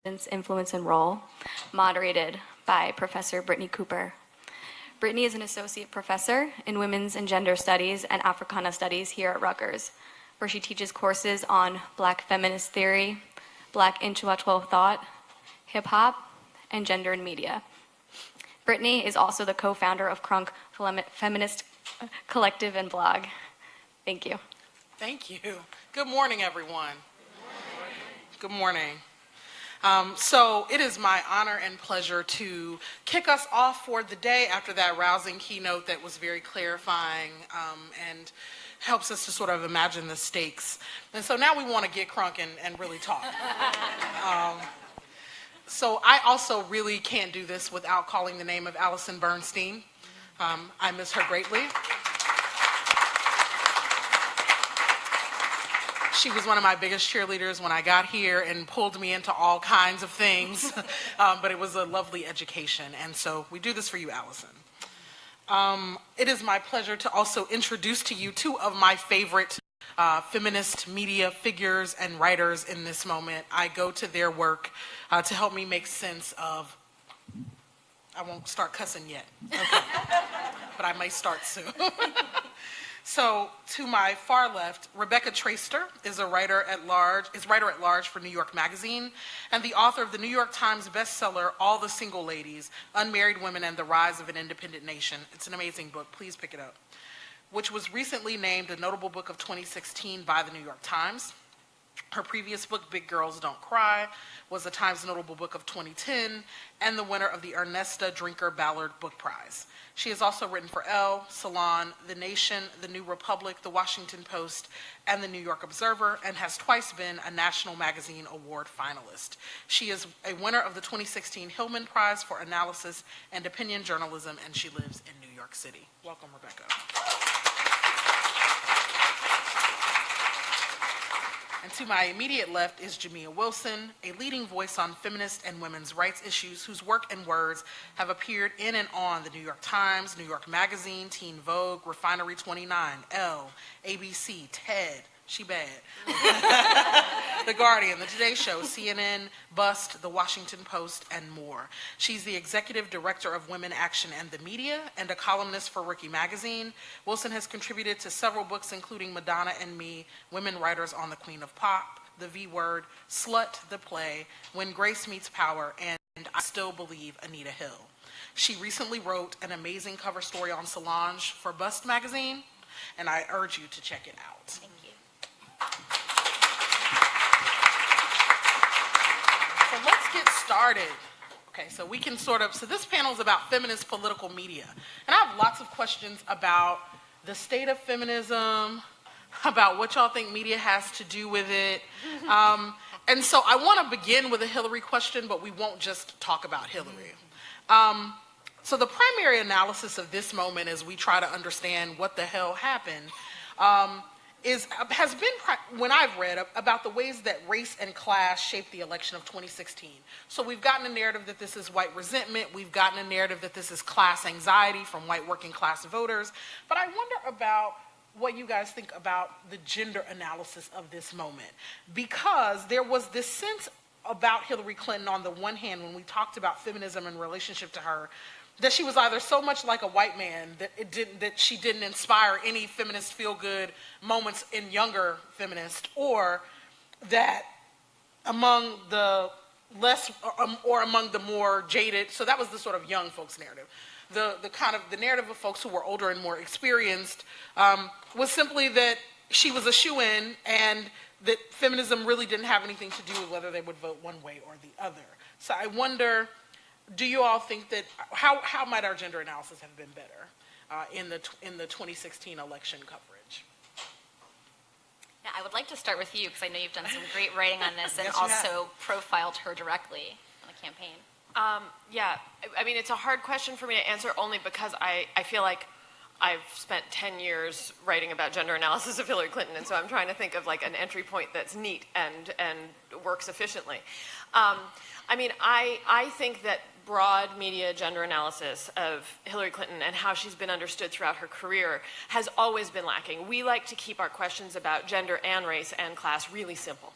Influence and Role, moderated by Professor Brittney Cooper. Brittney is an associate professor in Women's and Gender Studies and Africana Studies here at Rutgers, where she teaches courses on Black feminist theory, Black intellectual thought, hip-hop, and gender in media. Brittney is also the co-founder of Crunk Feminist Collective and blog. Thank you. Thank you. Good morning, everyone. Good morning. So it is my honor and pleasure to kick us off for the day after that rousing keynote that was very clarifying and helps us to sort of imagine the stakes. And so now we want to get crunk and really talk. So I also really can't do this without calling the name of Allison Bernstein. I miss her greatly. She was one of my biggest cheerleaders when I got here and pulled me into all kinds of things, but it was a lovely education, and so we do this for you, Allison. It is my pleasure to also introduce to you two of my favorite feminist media figures and writers in this moment. I go to their work to help me make sense of, I won't start cussing yet, okay. But I may start soon. So, to my far left, Rebecca Traister is writer at large for New York Magazine and the author of the New York Times bestseller, All the Single Ladies, Unmarried Women and the Rise of an Independent Nation. It's an amazing book, please pick it up, which was recently named a notable book of 2016 by the New York Times. Her previous book, Big Girls Don't Cry, was the Times Notable Book of 2010 and the winner of the Ernesta Drinker Ballard Book Prize. She has also written for Elle, Salon, The Nation, The New Republic, The Washington Post, and The New York Observer, and has twice been a National Magazine Award finalist. She is a winner of the 2016 Hillman Prize for Analysis and Opinion Journalism, and she lives in New York City. Welcome, Rebecca. And to my immediate left is Jamia Wilson, a leading voice on feminist and women's rights issues whose work and words have appeared in and on the New York Times, New York Magazine, Teen Vogue, Refinery 29, Elle, ABC, TED, she bad, The Guardian, The Today Show, CNN, Bust, The Washington Post, and more. She's the executive director of Women Action and the Media and a columnist for Rookie Magazine. Wilson has contributed to several books including Madonna and Me, Women Writers on the Queen of Pop, The V Word, Slut, The Play, When Grace Meets Power, and I Still Believe Anita Hill. She recently wrote an amazing cover story on Solange for Bust Magazine, and I urge you to check it out. Thank you. So let's get started. Okay, so we can so this panel is about feminist political media. And I have lots of questions about the state of feminism, about what y'all think media has to do with it. And so I want to begin with a Hillary question, but we won't just talk about Hillary. So the primary analysis of this moment as we try to understand what the hell happened has been, when I've read, about the ways that race and class shaped the election of 2016. So we've gotten a narrative that this is white resentment, we've gotten a narrative that this is class anxiety from white working class voters, but I wonder about what you guys think about the gender analysis of this moment. Because there was this sense about Hillary Clinton on the one hand when we talked about feminism in relationship to her, that she was either so much like a white man that she didn't inspire any feminist feel-good moments in younger feminists, or that among the less, or among the more jaded, so that was the sort of young folks narrative. The kind of the narrative of folks who were older and more experienced was simply that she was a shoo-in and that feminism really didn't have anything to do with whether they would vote one way or the other. So I wonder, do you all think that, how might our gender analysis have been better in the 2016 election coverage? Yeah, I would like to start with you because I know you've done some great writing on this and yes, also profiled her directly on the campaign. Yeah, I mean, it's a hard question for me to answer only because I feel like I've spent 10 years writing about gender analysis of Hillary Clinton, and so I'm trying to think of like an entry point that's neat and works efficiently. I mean, I think that broad media gender analysis of Hillary Clinton and how she's been understood throughout her career has always been lacking. We like to keep our questions about gender and race and class really simple.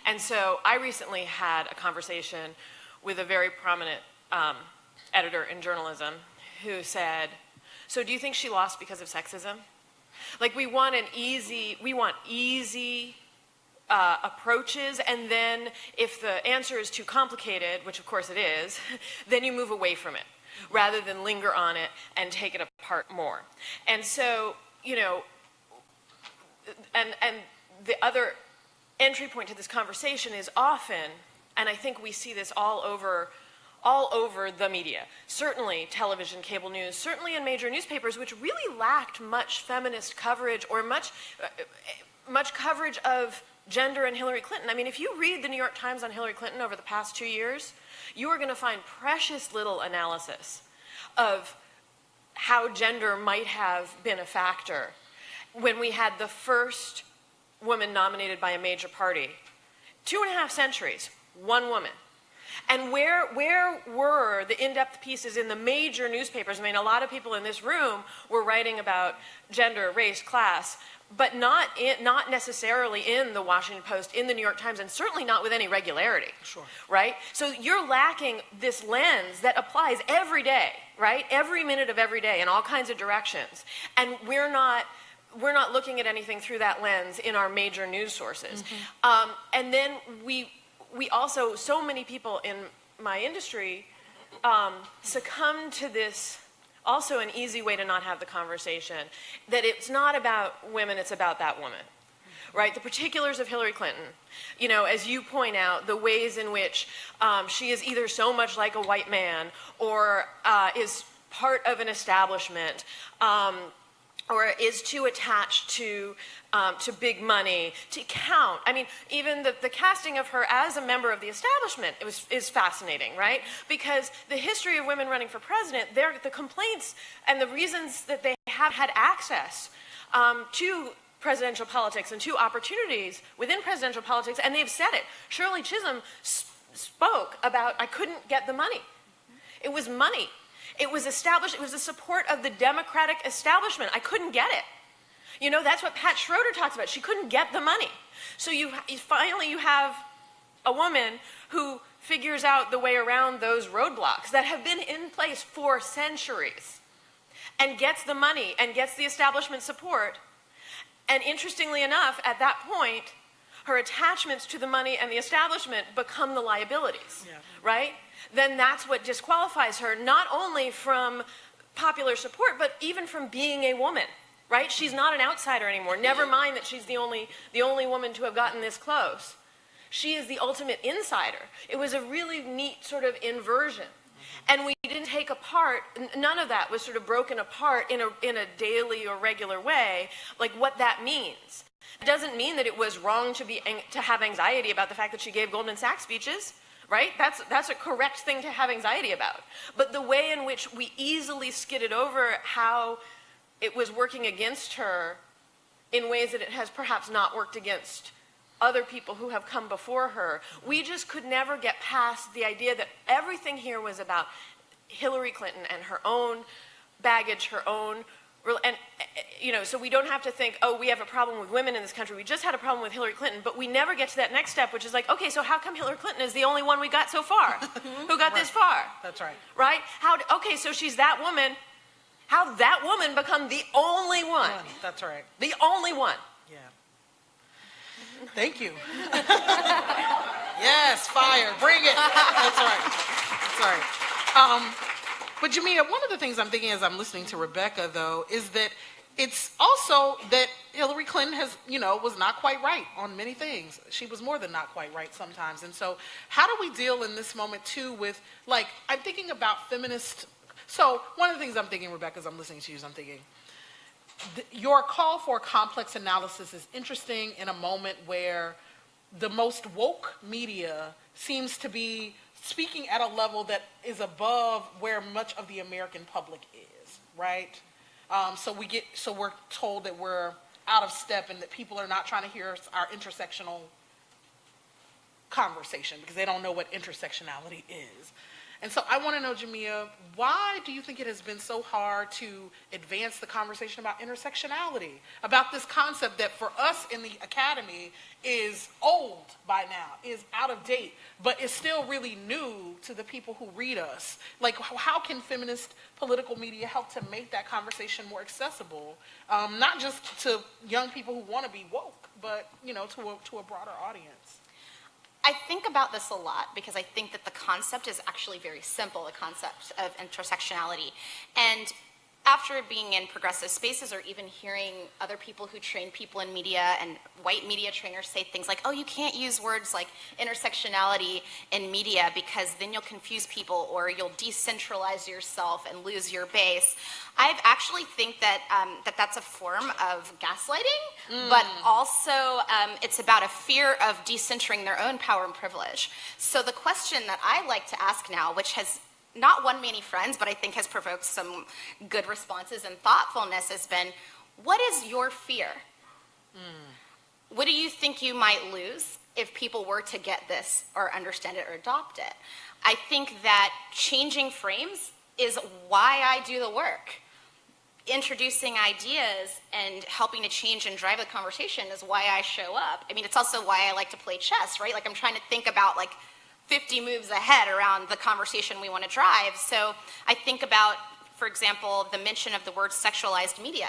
And so I recently had a conversation with a very prominent editor in journalism who said, so do you think she lost because of sexism? Like we want easy approaches, and then if the answer is too complicated, which of course it is, then you move away from it rather than linger on it and take it apart more. And so, you know, and the other entry point to this conversation is often, and I think we see this all over the media, certainly television, cable news, certainly in major newspapers, which really lacked much feminist coverage or much coverage of gender and Hillary Clinton. I mean, if you read the New York Times on Hillary Clinton over the past 2 years, you are going to find precious little analysis of how gender might have been a factor when we had the first woman nominated by a major party. 2.5 centuries, one woman. And where were the in-depth pieces in the major newspapers? I mean, a lot of people in this room were writing about gender, race, class, but not necessarily in the Washington Post, in the New York Times, and certainly not with any regularity. Sure. Right? So you're lacking this lens that applies every day, right? Every minute of every day in all kinds of directions. And we're not looking at anything through that lens in our major news sources. Mm-hmm. And then we also, so many people in my industry succumb to this, also an easy way to not have the conversation, that it's not about women, it's about that woman, right? The particulars of Hillary Clinton, you know, as you point out, the ways in which she is either so much like a white man or is part of an establishment, or is too attached to big money, to count. I mean, even the casting of her as a member of the establishment is fascinating, right? Because the history of women running for president, the complaints and the reasons that they have had access to presidential politics and to opportunities within presidential politics, and they've said it. Shirley Chisholm spoke about, I couldn't get the money. It was money. It was established, it was the support of the Democratic establishment. I couldn't get it. You know, that's what Pat Schroeder talks about. She couldn't get the money. So finally you have a woman who figures out the way around those roadblocks that have been in place for centuries and gets the money and gets the establishment support. And interestingly enough, at that point, her attachments to the money and the establishment become the liabilities, right? Then that's what disqualifies her, not only from popular support, but even from being a woman, right? She's not an outsider anymore. Never mind that she's the only woman to have gotten this close. She is the ultimate insider. It was a really neat sort of inversion. And we didn't take apart, none of that was sort of broken apart in a daily or regular way, like what that means. It doesn't mean that it was wrong to have anxiety about the fact that she gave Goldman Sachs speeches. Right? That's a correct thing to have anxiety about. But the way in which we easily skidded over how it was working against her in ways that it has perhaps not worked against other people who have come before her, we just could never get past the idea that everything here was about Hillary Clinton and her own baggage, her own, and, you know, so we don't have to think, oh, we have a problem with women in this country. We just had a problem with Hillary Clinton, but we never get to that next step, which is like, okay, so how come Hillary Clinton is the only one we got so far? Who got this far? That's right. Right? Okay, so she's that woman. How'd that woman become the only one? That's right. The only one. Yeah. Thank you. Yes, fire. Bring it. That's right. That's right. But Jamia, one of the things I'm thinking as I'm listening to Rebecca, though, is that it's also that Hillary Clinton was not quite right on many things. She was more than not quite right sometimes. And so how do we deal in this moment, too, with, like, I'm thinking about feminist. So one of the things I'm thinking, Rebecca, as I'm listening to you, is I'm thinking, your call for complex analysis is interesting in a moment where the most woke media seems to be speaking at a level that is above where much of the American public is, right? So we're told that we're out of step and that people are not trying to hear our intersectional conversation because they don't know what intersectionality is. And so I want to know, Jamia, why do you think it has been so hard to advance the conversation about intersectionality, about this concept that for us in the academy is old by now, is out of date, but is still really new to the people who read us? Like, how can feminist political media help to make that conversation more accessible, not just to young people who want to be woke, but, you know, to a broader audience? I think about this a lot because I think that the concept is actually very simple, the concept of intersectionality. And after being in progressive spaces or even hearing other people who train people in media and white media trainers say things like, oh, you can't use words like intersectionality in media because then you'll confuse people or you'll decentralize yourself and lose your base. I actually think that that's a form of gaslighting, but also it's about a fear of decentering their own power and privilege. So the question that I like to ask now, which has not won me any friends, but I think has provoked some good responses and thoughtfulness, has been, what is your fear? What do you think you might lose if people were to get this or understand it or adopt it? I think that changing frames is why I do the work. Introducing ideas and helping to change and drive the conversation is why I show up. I mean, it's also why I like to play chess, right? Like, I'm trying to think about, like, 50 moves ahead around the conversation we want to drive. So I think about, for example, the mention of the word sexualized media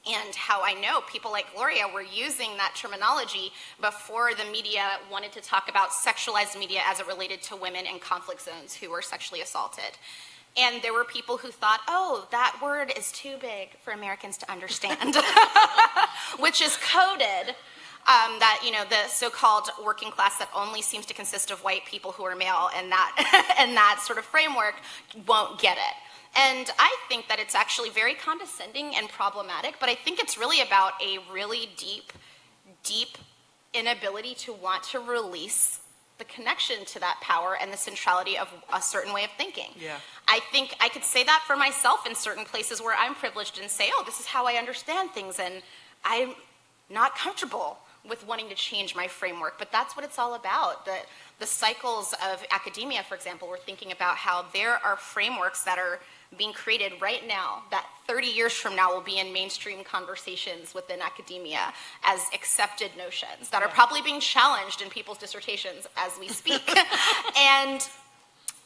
and how I know people like Gloria were using that terminology before the media wanted to talk about sexualized media as it related to women in conflict zones who were sexually assaulted. And there were people who thought, oh, that word is too big for Americans to understand, which is coded. That, you know, the so-called working class that only seems to consist of white people who are male and that, and that sort of framework won't get it. And I think that it's actually very condescending and problematic, but I think it's really about a really deep inability to want to release the connection to that power and the centrality of a certain way of thinking. Yeah. I think I could say that for myself in certain places where I'm privileged and say, oh, this is how I understand things, and I'm not comfortable with wanting to change my framework, but that's what it's all about. The cycles of academia, for example, we're thinking about how there are frameworks that are being created right now that 30 years from now will be in mainstream conversations within academia as accepted notions that are probably being challenged in people's dissertations as we speak. And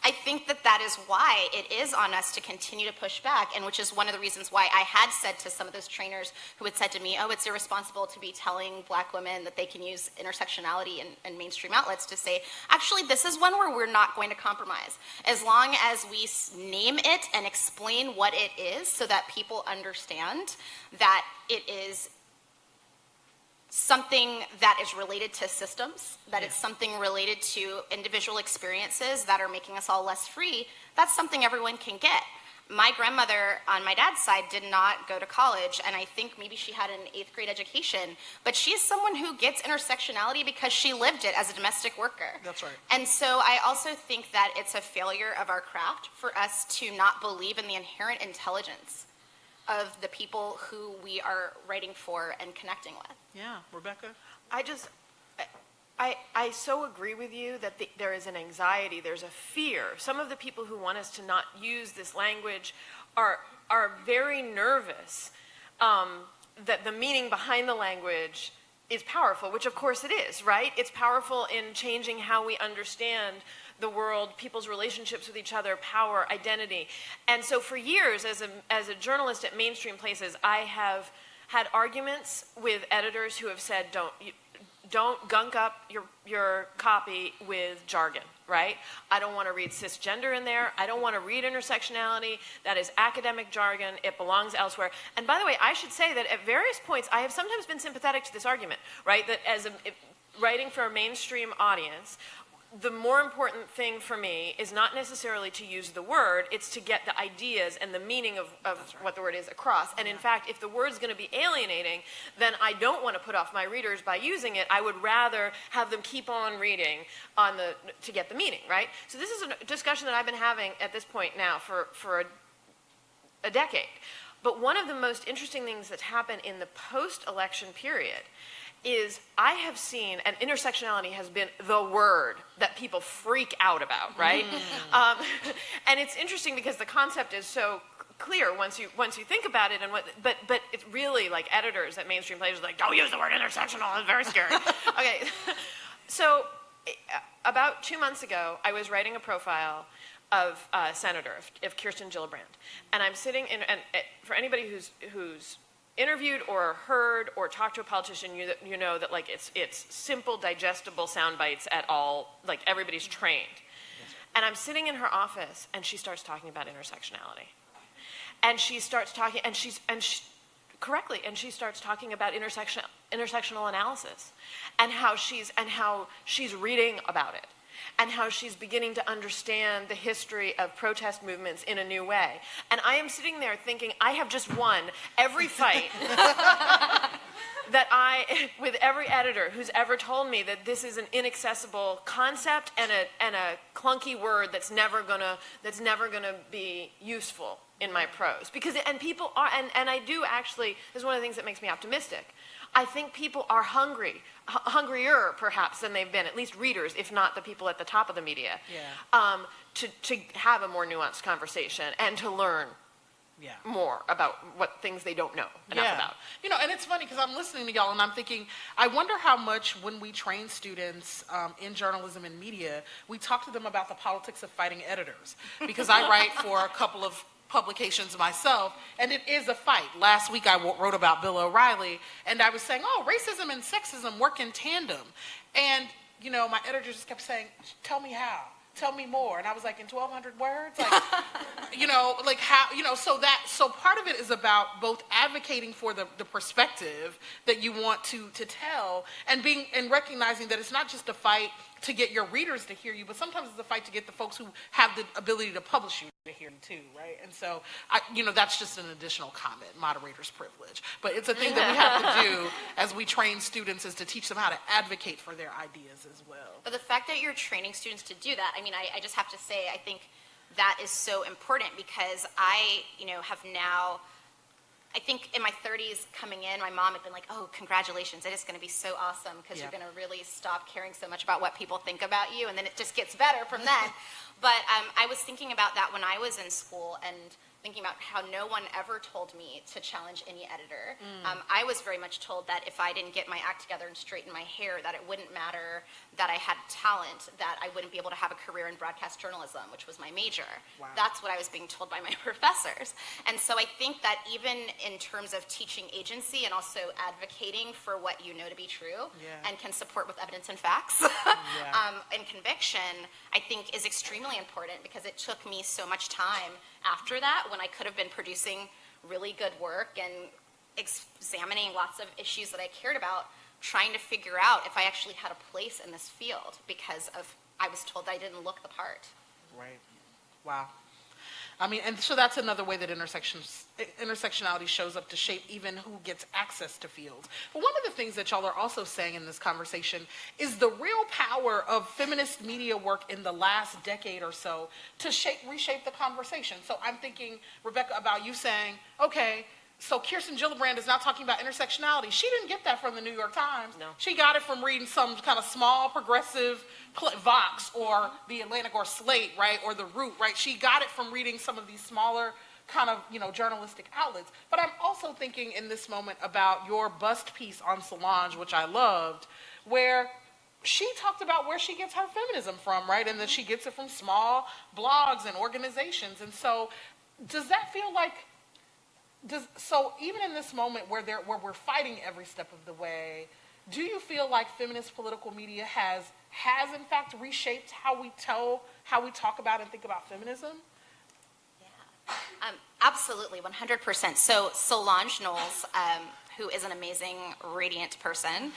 I think that that is why it is on us to continue to push back, and which is one of the reasons why I had said to some of those trainers who had said to me, oh, it's irresponsible to be telling black women that they can use intersectionality in mainstream outlets, to say, actually, this is one where we're not going to compromise. As long as we name it and explain what it is so that people understand that it is something that is related to systems, that it's something related to individual experiences that are making us all less free, that's something everyone can get. My grandmother on my dad's side did not go to college, and I think maybe she had an 8th grade education, but she's someone who gets intersectionality because she lived it as a domestic worker. That's right. And so I also think that it's a failure of our craft for us to not believe in the inherent intelligence of the people who we are writing for and connecting with. Yeah, Rebecca? I so agree with you that there is an anxiety, there's a fear. Some of the people who want us to not use this language are very nervous that the meaning behind the language is powerful, which of course it is, right? It's powerful in changing how we understand the world, people's relationships with each other, power, identity. And so for years, as a journalist at mainstream places, I have had arguments with editors who have said, don't gunk up your copy with jargon, right? I don't want to read cisgender in there. I don't want to read intersectionality. That is academic jargon. It belongs elsewhere. And by the way, I should say that at various points, I have sometimes been sympathetic to this argument, right? That writing for a mainstream audience, the more important thing for me is not necessarily to use the word, it's to get the ideas and the meaning of what the word is across. And in fact, if the word's going to be alienating, then I don't want to put off my readers by using it. I would rather have them keep on reading to get the meaning, right? So this is a discussion that I've been having at this point now for a decade. But one of the most interesting things that's happened in the post-election period is I have seen, and intersectionality has been the word that people freak out about, right? And it's interesting because the concept is so clear once you think about it, and but it's really like editors at mainstream places like, don't use the word intersectional, it's very scary. Okay, so about 2 months ago, I was writing a profile of a senator, of Kirsten Gillibrand, and I'm sitting in, and for anybody who's interviewed or heard or talked to a politician, you know that like it's simple, digestible sound bites at all, like everybody's trained. And I'm sitting in her office, and she starts talking about intersectionality. And she starts talking, and she starts talking about intersectional analysis, and how she's reading about it, and how she's beginning to understand the history of protest movements in a new way. And I am sitting there thinking, I have just won every fight with every editor who's ever told me that this is an inaccessible concept and a clunky word that's never gonna be useful in my prose. Because, and people are, and I do actually, this is one of the things that makes me optimistic. I think people are hungrier perhaps than they've been, at least readers, if not the people at the top of the media, to have a more nuanced conversation and to learn more about what things they don't know enough about. You know, and it's funny because I'm listening to y'all and I'm thinking, I wonder how much when we train students in journalism and media, we talk to them about the politics of fighting editors. Because I write for a couple of publications myself, and it is a fight. Last week I wrote about Bill O'Reilly, and I was saying, oh, racism and sexism work in tandem. And, you know, my editor just kept saying, tell me how. Tell me more. And I was like, in 1,200 words? Like, you know, like how, you know, so part of it is about both advocating for the perspective that you want to tell, and recognizing that it's not just a fight to get your readers to hear you, but sometimes it's a fight to get the folks who have the ability to publish you to hear you too, right? And so, you know, that's just an additional comment, moderator's privilege. But it's a thing that we have to do as we train students, is to teach them how to advocate for their ideas as well. But the fact that you're training students to do that, I mean, I just have to say, I think that is so important, because I, you know, have now, I think in my 30s coming in, my mom had been like, oh, congratulations, it is going to be so awesome, because you're going to really stop caring so much about what people think about you, and then it just gets better from then. But I was thinking about that when I was in school, and thinking about how no one ever told me to challenge any editor. I was very much told that if I didn't get my act together and straighten my hair, that it wouldn't matter that I had talent, that I wouldn't be able to have a career in broadcast journalism, which was my major. Wow. That's what I was being told by my professors. And so I think that even in terms of teaching agency and also advocating for what you know to be true and can support with evidence and facts and conviction, I think is extremely important, because it took me so much time after that, when I could have been producing really good work and examining lots of issues that I cared about, trying to figure out if I actually had a place in this field, because I was told that I didn't look the part. Right. Wow. I mean, and so that's another way that intersectionality shows up to shape even who gets access to fields. But one of the things that y'all are also saying in this conversation is the real power of feminist media work in the last decade or so to reshape the conversation. So I'm thinking, Rebecca, about you saying, okay, so Kirsten Gillibrand is now talking about intersectionality. She didn't get that from the New York Times. No. She got it from reading some kind of small progressive Vox or the Atlantic or Slate, right, or the Root, right? She got it from reading some of these smaller kind of, you know, journalistic outlets. But I'm also thinking in this moment about your bust piece on Solange, which I loved, where she talked about where she gets her feminism from, right, and that she gets it from small blogs and organizations. And so does that feel like, so even in this moment where we're fighting every step of the way, do you feel like feminist political media has in fact reshaped how we talk about and think about feminism? Yeah, absolutely, 100%. So Solange Knowles, who is an amazing, radiant person,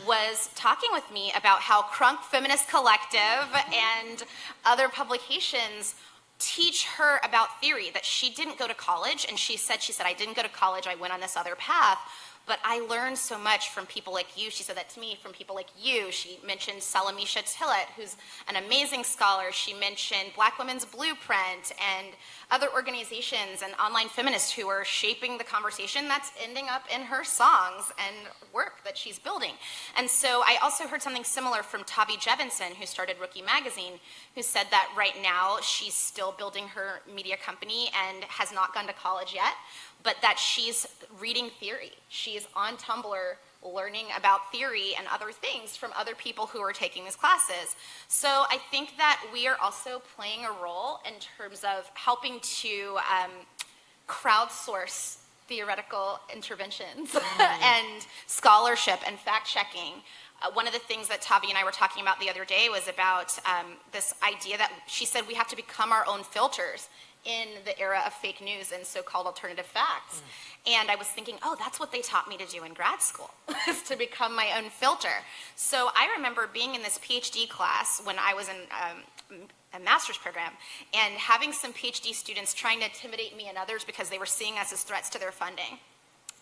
was talking with me about how Crunk Feminist Collective and other publications teach her about theory, that she didn't go to college, and she said, I didn't go to college, I went on this other path, But I learned so much from people like you. She said that to me, from people like you. She mentioned Salamisha Tillett, who's an amazing scholar. She mentioned Black Women's Blueprint and other organizations and online feminists who are shaping the conversation that's ending up in her songs and work that she's building. And so I also heard something similar from Tavi Jevinson, who started Rookie Magazine, who said that right now she's still building her media company and has not gone to college yet, but that she's reading theory. She's on Tumblr learning about theory and other things from other people who are taking these classes. So I think that we are also playing a role in terms of helping to crowdsource theoretical interventions and scholarship and fact-checking. One of the things that Tavi and I were talking about the other day was about this idea that she said we have to become our own filters in the era of fake news and so-called alternative facts. And I was thinking, oh, that's what they taught me to do in grad school, is to become my own filter. So I remember being in this PhD class when I was in a master's program and having some PhD students trying to intimidate me and others because they were seeing us as threats to their funding.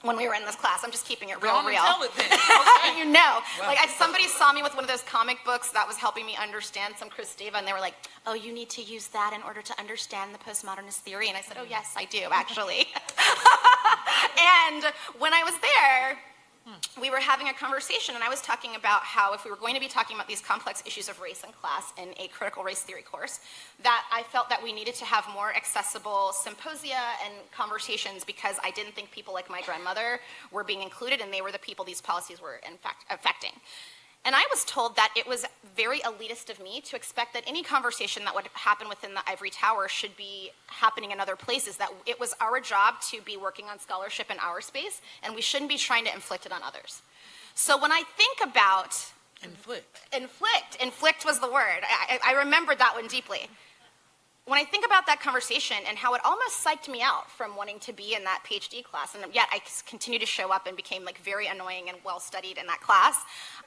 When we were in this class, I'm just keeping it real. Tell it then. Okay. You know, like somebody saw me with one of those comic books that was helping me understand some Kristeva, and they were like, oh, you need to use that in order to understand the postmodernist theory. And I said, oh, yes, I do, actually. And when I was there, we were having a conversation, and I was talking about how if we were going to be talking about these complex issues of race and class in a critical race theory course, that I felt that we needed to have more accessible symposia and conversations because I didn't think people like my grandmother were being included, and they were the people these policies were in fact affecting. And I was told that it was very elitist of me to expect that any conversation that would happen within the ivory tower should be happening in other places, that it was our job to be working on scholarship in our space, and we shouldn't be trying to inflict it on others. So when I think about... Inflict was the word. I remembered that one deeply. When I think about that conversation and how it almost psyched me out from wanting to be in that PhD class, and yet I continued to show up and became like very annoying and well-studied in that class,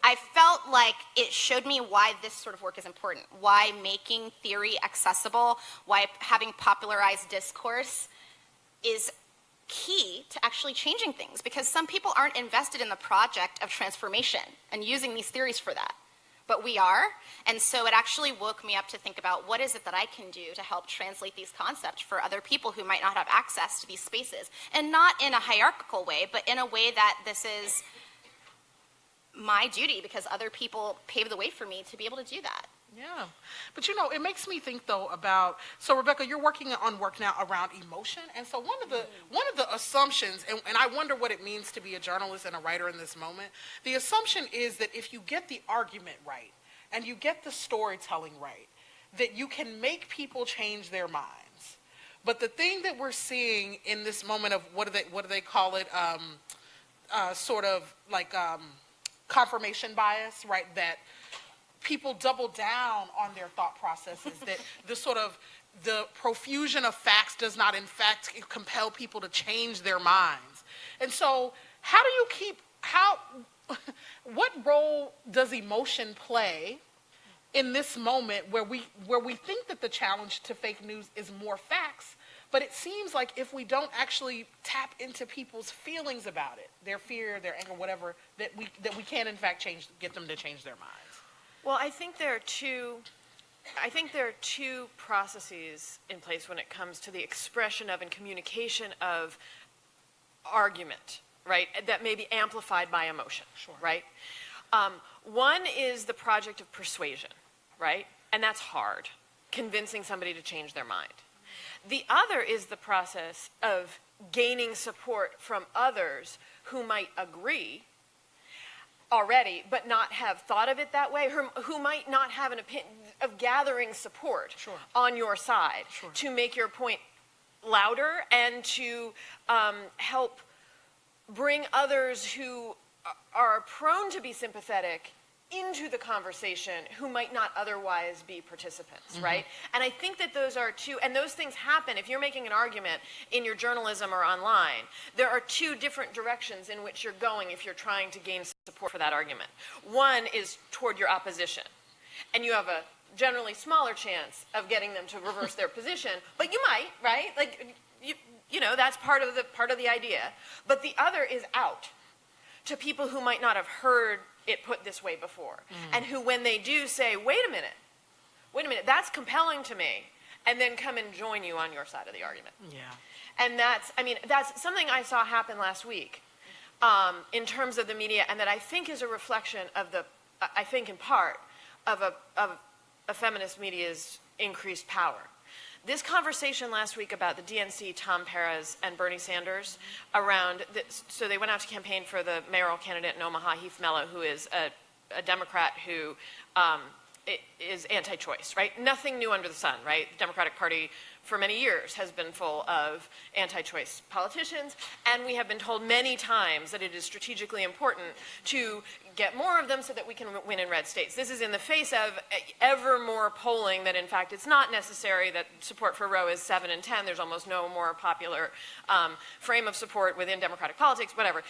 I felt like it showed me why this sort of work is important, why making theory accessible, why having popularized discourse is key to actually changing things, because some people aren't invested in the project of transformation and using these theories for that. But we are, and so it actually woke me up to think about what is it that I can do to help translate these concepts for other people who might not have access to these spaces, and not in a hierarchical way, but in a way that this is my duty because other people paved the way for me to be able to do that. Yeah, but you know, it makes me think though about, so Rebecca, you're working on work now around emotion, and so one of the assumptions, and I wonder what it means to be a journalist and a writer in this moment, the assumption is that if you get the argument right, and you get the storytelling right, that you can make people change their minds. But the thing that we're seeing in this moment of, what do they call it, sort of like confirmation bias, right, that people double down on their thought processes, that the profusion of facts does not in fact compel people to change their minds. And so what role does emotion play in this moment where we think that the challenge to fake news is more facts, but it seems like if we don't actually tap into people's feelings about it, their fear, their anger, whatever, that we can in fact get them to change their minds. Well, I think there are two processes in place when it comes to the expression of and communication of argument, right? That may be amplified by emotion, sure. Right? One is the project of persuasion, right? And that's hard, convincing somebody to change their mind. The other is the process of gaining support from others who might agree already, but not have thought of it that way, who might not have an opinion, of gathering support sure. on your side sure. to make your point louder and to help bring others who are prone to be sympathetic into the conversation who might not otherwise be participants, mm-hmm. right? And I think that those are two, and those things happen. If you're making an argument in your journalism or online, there are two different directions in which you're going if you're trying to gain support for that argument. One is toward your opposition, and you have a generally smaller chance of getting them to reverse their position, but you might, right? Like, you know, that's part of the idea. But the other is out. to people who might not have heard it put this way before, and who, when they do, say, wait a minute, that's compelling to me, and then come and join you on your side of the argument. Yeah. And that's something I saw happen last week in terms of the media, and that I think is a reflection of I think in part, of a feminist media's increased power. This conversation last week about the DNC, Tom Perez and Bernie Sanders, around, so they went out to campaign for the mayoral candidate in Omaha, Heath Mello, who is a Democrat who is anti-choice, right? Nothing new under the sun, right? The Democratic Party for many years has been full of anti-choice politicians, and we have been told many times that it is strategically important to get more of them so that we can win in red states. This is in the face of ever more polling that, in fact, it's not necessary, that support for Roe is 7 and 10. There's almost no more popular frame of support within Democratic politics, whatever.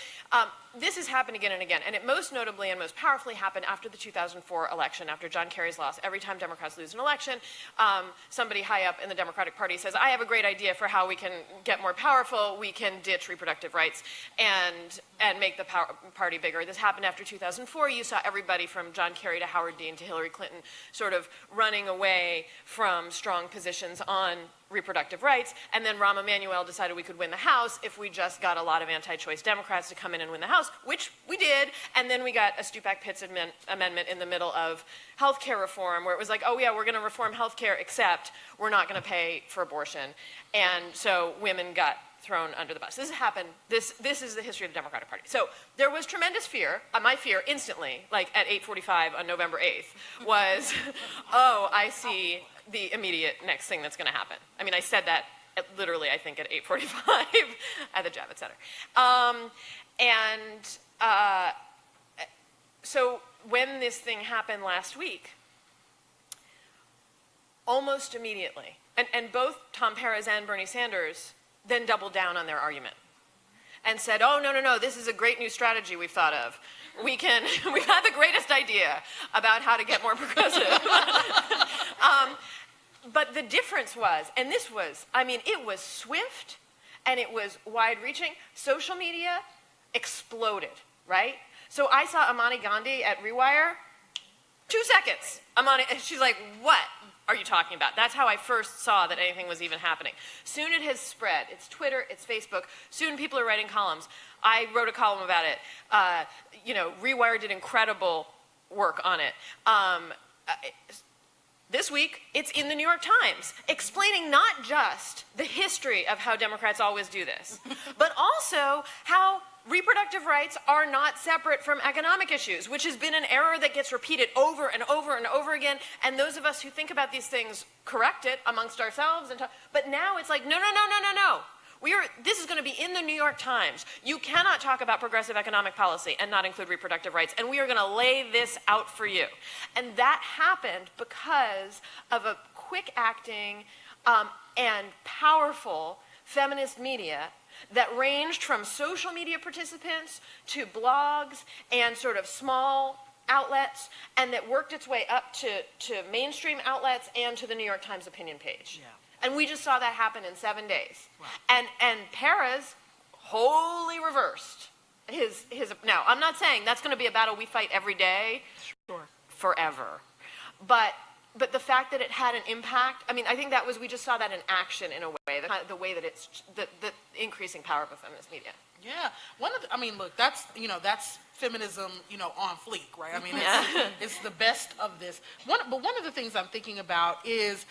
This has happened again and again, and it most notably and most powerfully happened after the 2004 election, after John Kerry's loss. Every time Democrats lose an election, somebody high up in the Democratic Party says, I have a great idea for how we can get more powerful. We can ditch reproductive rights and make the party bigger. This happened after 2004. You saw everybody from John Kerry to Howard Dean to Hillary Clinton sort of running away from strong positions on reproductive rights, and then Rahm Emanuel decided we could win the House if we just got a lot of anti-choice Democrats to come in and win the House, which we did, and then we got a Stupak-Pitts amendment in the middle of health care reform, where it was like, oh yeah, we're going to reform health care, except we're not going to pay for abortion, and so women got thrown under the bus. This has happened. This is the history of the Democratic Party. So there was tremendous fear. My fear instantly, like at 8:45 on November 8th, was, oh, I see the immediate next thing that's going to happen. I mean, I said that literally, I think, at 8:45 at the Javits Center. So when this thing happened last week, almost immediately, and both Tom Perez and Bernie Sanders then doubled down on their argument and said, oh, no, this is a great new strategy we've thought of. We've had the greatest idea about how to get more progressive. But the difference was, and this was, I mean, it was swift and it was wide-reaching. Social media exploded, right? So I saw Amani Gandhi at Rewire, 2 seconds. Amani, she's like, what are you talking about? That's how I first saw that anything was even happening. Soon it has spread. It's Twitter, it's Facebook. Soon people are writing columns. I wrote a column about it. Rewire did incredible work on it. This week, it's in the New York Times, explaining not just the history of how Democrats always do this, but also how reproductive rights are not separate from economic issues, which has been an error that gets repeated over and over and over again, and those of us who think about these things correct it amongst ourselves, but now it's like, no. This is going to be in the New York Times. You cannot talk about progressive economic policy and not include reproductive rights, and we are going to lay this out for you. And that happened because of a quick-acting and powerful feminist media that ranged from social media participants to blogs and sort of small outlets, and that worked its way up to mainstream outlets and to the New York Times opinion page. Yeah. And we just saw that happen in 7 days. Wow. And Perez wholly reversed his. Now, I'm not saying that's going to be a battle we fight every day, sure, forever. But the fact that it had an impact, I mean, I think we just saw that in action in a way, the way that it's the increasing power of the feminist media. Yeah. Look, that's feminism, on fleek, right? I mean, it's the best of this. But one of the things I'm thinking about is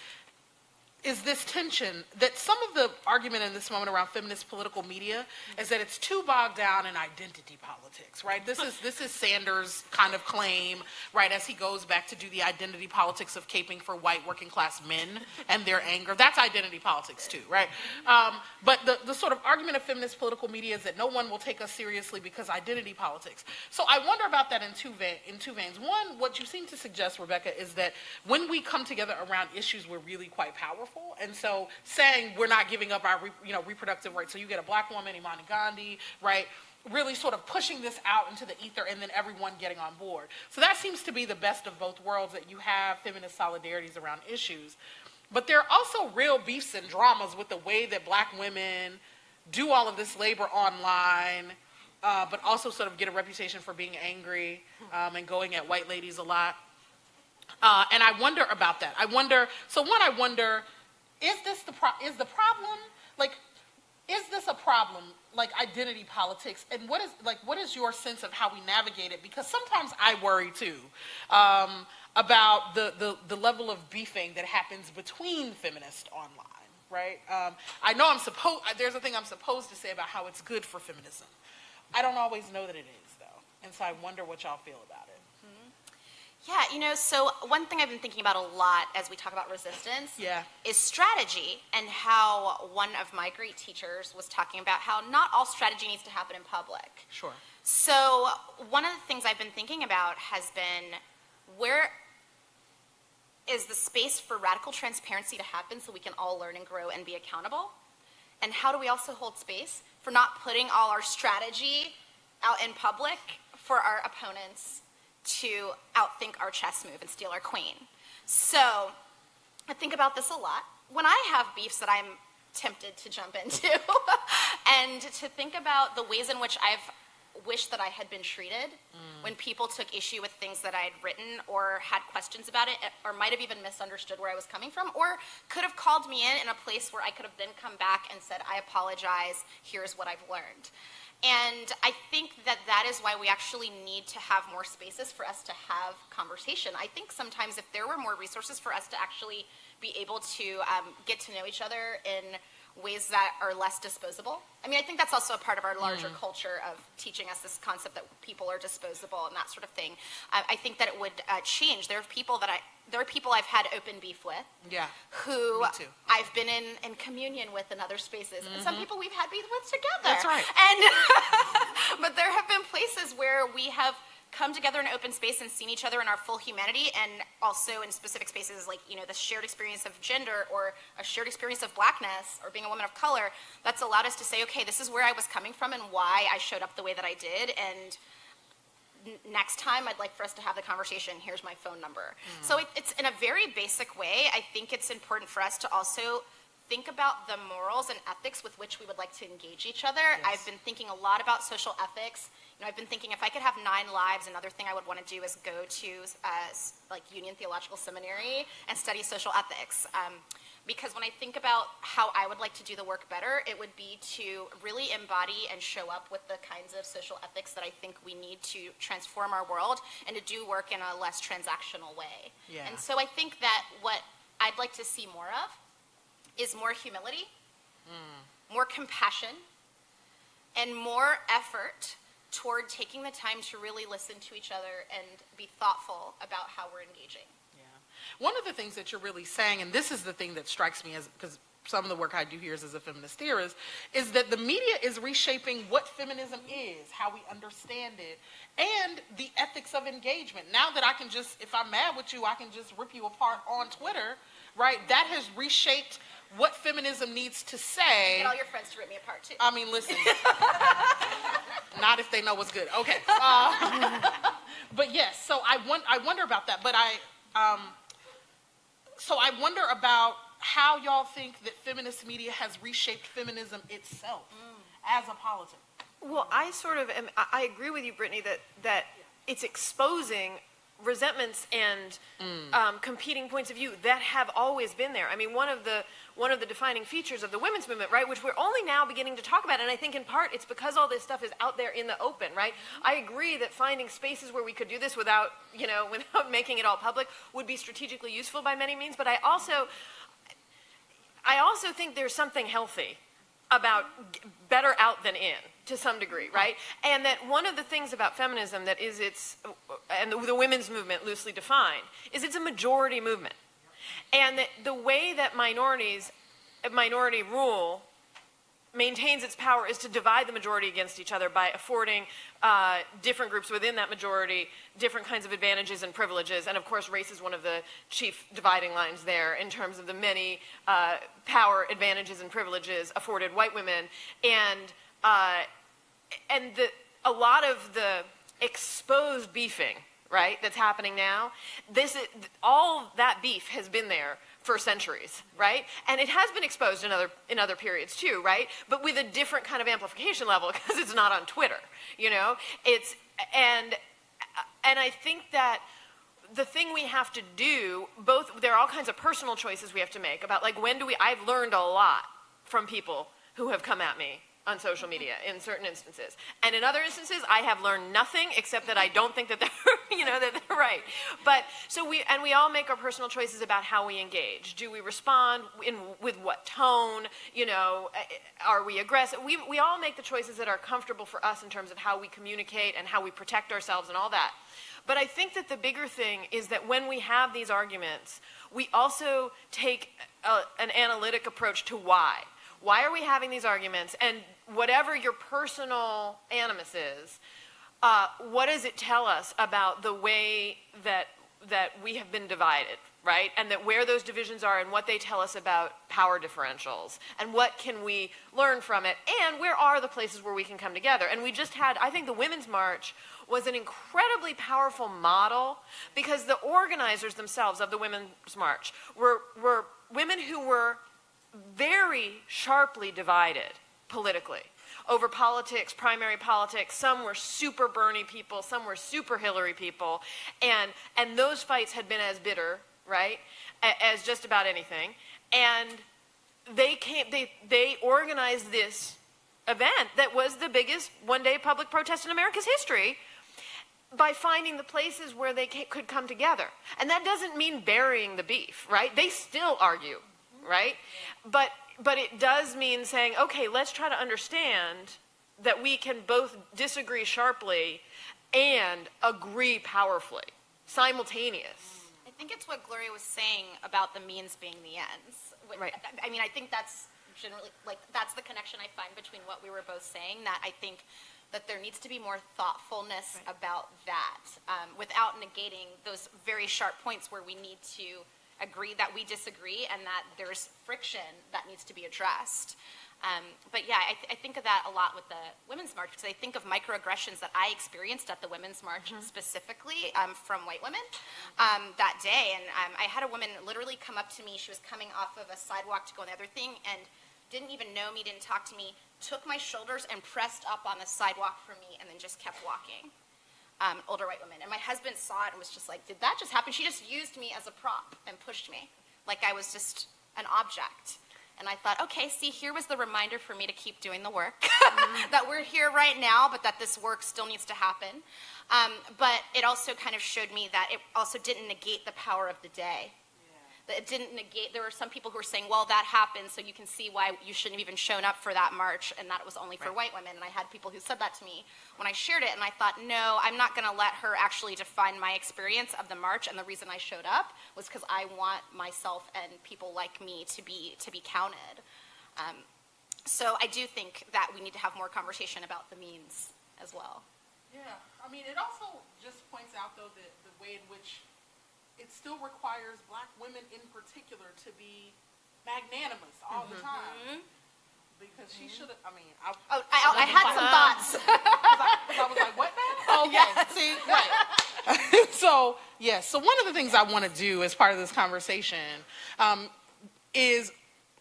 this tension that some of the argument in this moment around feminist political media is that it's too bogged down in identity politics, right? This is Sanders' kind of claim, right, as he goes back to do the identity politics of caping for white working class men and their anger. That's identity politics too, right? But the sort of argument of feminist political media is that no one will take us seriously because identity politics. So I wonder about that in two veins. One, what you seem to suggest, Rebecca, is that when we come together around issues we're really quite powerful. And so saying we're not giving up our reproductive rights, so you get a black woman, Imani Gandhi, right, really sort of pushing this out into the ether and then everyone getting on board. So that seems to be the best of both worlds, that you have feminist solidarities around issues. But there are also real beefs and dramas with the way that black women do all of this labor online, but also sort of get a reputation for being angry and going at white ladies a lot. And I wonder about that. I wonder, is the problem, like, is this a problem, like identity politics? And what is your sense of how we navigate it? Because sometimes I worry too about the level of beefing that happens between feminists online, right? I know there's a thing I'm supposed to say about how it's good for feminism. I don't always know that it is, though. And so I wonder what y'all feel about it. Yeah, so one thing I've been thinking about a lot as we talk about resistance is strategy, and how one of my great teachers was talking about how not all strategy needs to happen in public. Sure. So one of the things I've been thinking about has been, where is the space for radical transparency to happen so we can all learn and grow and be accountable? And how do we also hold space for not putting all our strategy out in public for our opponents to outthink our chess move and steal our queen? So I think about this a lot when I have beefs that I'm tempted to jump into and to think about the ways in which I've wished that I had been treated when people took issue with things that I had written or had questions about it, or might have even misunderstood where I was coming from, or could have called me in a place where I could have then come back and said, I apologize, here's what I've learned. And I think that that is why we actually need to have more spaces for us to have conversation. I think sometimes if there were more resources for us to actually be able to get to know each other in ways that are less disposable. I mean, I think that's also a part of our larger culture of teaching us this concept that people are disposable and that sort of thing. I think that it would change. There are people I've had open beef with. Yeah. Who Me too. I've been in communion with in other spaces. And some people we've had beef with together. That's right. And but there have been places where we have come together in an open space and seen each other in our full humanity, and also in specific spaces like, the shared experience of gender or a shared experience of blackness or being a woman of color, that's allowed us to say, okay, this is where I was coming from and why I showed up the way that I did, and next time I'd like for us to have the conversation. Here's my phone number. So it's in a very basic way. I think it's important for us to also think about the morals and ethics with which we would like to engage each other. Yes. I've been thinking a lot about social ethics. I've been thinking if I could have 9 lives, another thing I would want to do is go to like Union Theological Seminary and study social ethics. Because when I think about how I would like to do the work better, it would be to really embody and show up with the kinds of social ethics that I think we need to transform our world and to do work in a less transactional way. Yeah. And so I think that what I'd like to see more of is more humility, more compassion, and more effort toward taking the time to really listen to each other and be thoughtful about how we're engaging. Yeah. One of the things that you're really saying, and this is the thing that strikes me, because some of the work I do here is as a feminist theorist, is that the media is reshaping what feminism is, how we understand it, and the ethics of engagement. Now that I can just, if I'm mad with you, I can just rip you apart on Twitter, right? That has reshaped what feminism needs to say. Get all your friends to rip me apart too. I mean, listen. Not if they know what's good. Okay. But yes, so I wonder about that. But so I wonder about how y'all think that feminist media has reshaped feminism itself as a politic. Well, I agree with you, Brittney, that it's exposing resentments and competing points of view that have always been there. I mean, one of the defining features of the women's movement, right, which we're only now beginning to talk about, and I think in part it's because all this stuff is out there in the open, right? I agree that finding spaces where we could do this without making it all public would be strategically useful by many means, but I also think there's something healthy about better out than in, to some degree, right? And that one of the things about feminism that is and the women's movement loosely defined, is it's a majority movement. And that the way that minority rule maintains its power is to divide the majority against each other by affording different groups within that majority different kinds of advantages and privileges. And of course, race is one of the chief dividing lines there in terms of the many power advantages and privileges afforded white women. And a lot of the exposed beefing, right, that's happening now, all that beef has been there for centuries, right? And it has been exposed in other periods too, right? But with a different kind of amplification level because it's not on Twitter, you know? And I think that the thing we have to do, there are all kinds of personal choices we have to make about like I've learned a lot from people who have come at me on social media in certain instances. And in other instances, I have learned nothing except that I don't think that they're, that they're right. But so we all make our personal choices about how we engage. Do we respond with what tone? Are we aggressive? We all make the choices that are comfortable for us in terms of how we communicate and how we protect ourselves and all that. But I think that the bigger thing is that when we have these arguments, we also take an analytic approach to why. Why are we having these arguments? And whatever your personal animus is, what does it tell us about the way that we have been divided, right? And that where those divisions are and what they tell us about power differentials and what can we learn from it and where are the places where we can come together. And we just had, I think the Women's March was an incredibly powerful model because the organizers themselves of the Women's March were women who were very sharply divided politically over politics, primary politics. Some were super Bernie people, some were super Hillary people, and those fights had been as bitter, right, as just about anything. And they organized this event that was the biggest one-day public protest in America's history by finding the places where they could come together. And that doesn't mean burying the beef, right? They still argue, right? But it does mean saying, okay, let's try to understand that we can both disagree sharply and agree powerfully, simultaneous. I think it's what Gloria was saying about the means being the ends. Right. I mean, I think that's generally, that's the connection I find between what we were both saying, that I think that there needs to be more thoughtfulness about that, without negating those very sharp points where we need to agree that we disagree and that there's friction that needs to be addressed. But yeah, I think of that a lot with the Women's March because I think of microaggressions that I experienced at the Women's March specifically from white women that day. And I had a woman literally come up to me. She was coming off of a sidewalk to go on the other thing and didn't even know me, didn't talk to me, took my shoulders and pressed up on the sidewalk for me and then just kept walking. Older white woman. And my husband saw it and was just like, did that just happen? She just used me as a prop and pushed me like I was just an object. And I thought, okay, see, here was the reminder for me to keep doing the work, that we're here right now, but that this work still needs to happen. But it also kind of showed me that it also didn't negate the power of the day. That it didn't negate, there were some people who were saying, well, that happened, so you can see why you shouldn't have even shown up for that march, and that it was only for white women. And I had people who said that to me when I shared it, and I thought, no, I'm not gonna let her actually define my experience of the march, and the reason I showed up was because I want myself and people like me to be counted. So I do think that we need to have more conversation about the means as well. Yeah, I mean, it also just points out, though, that the way in which it still requires Black women in particular to be magnanimous all the time. Because she should have, I mean, I had some thoughts. I was like, what now? Okay, yes. See, right. So, yes, so one of the things I want to do as part of this conversation is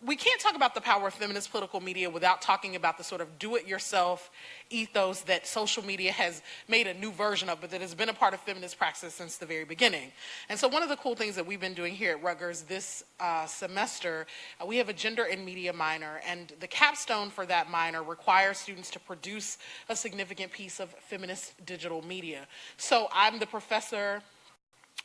we can't talk about the power of feminist political media without talking about the sort of do-it-yourself ethos that social media has made a new version of, but that has been a part of feminist practice since the very beginning. And so one of the cool things that we've been doing here at Rutgers this semester, we have a gender and media minor, and the capstone for that minor requires students to produce a significant piece of feminist digital media. So I'm the professor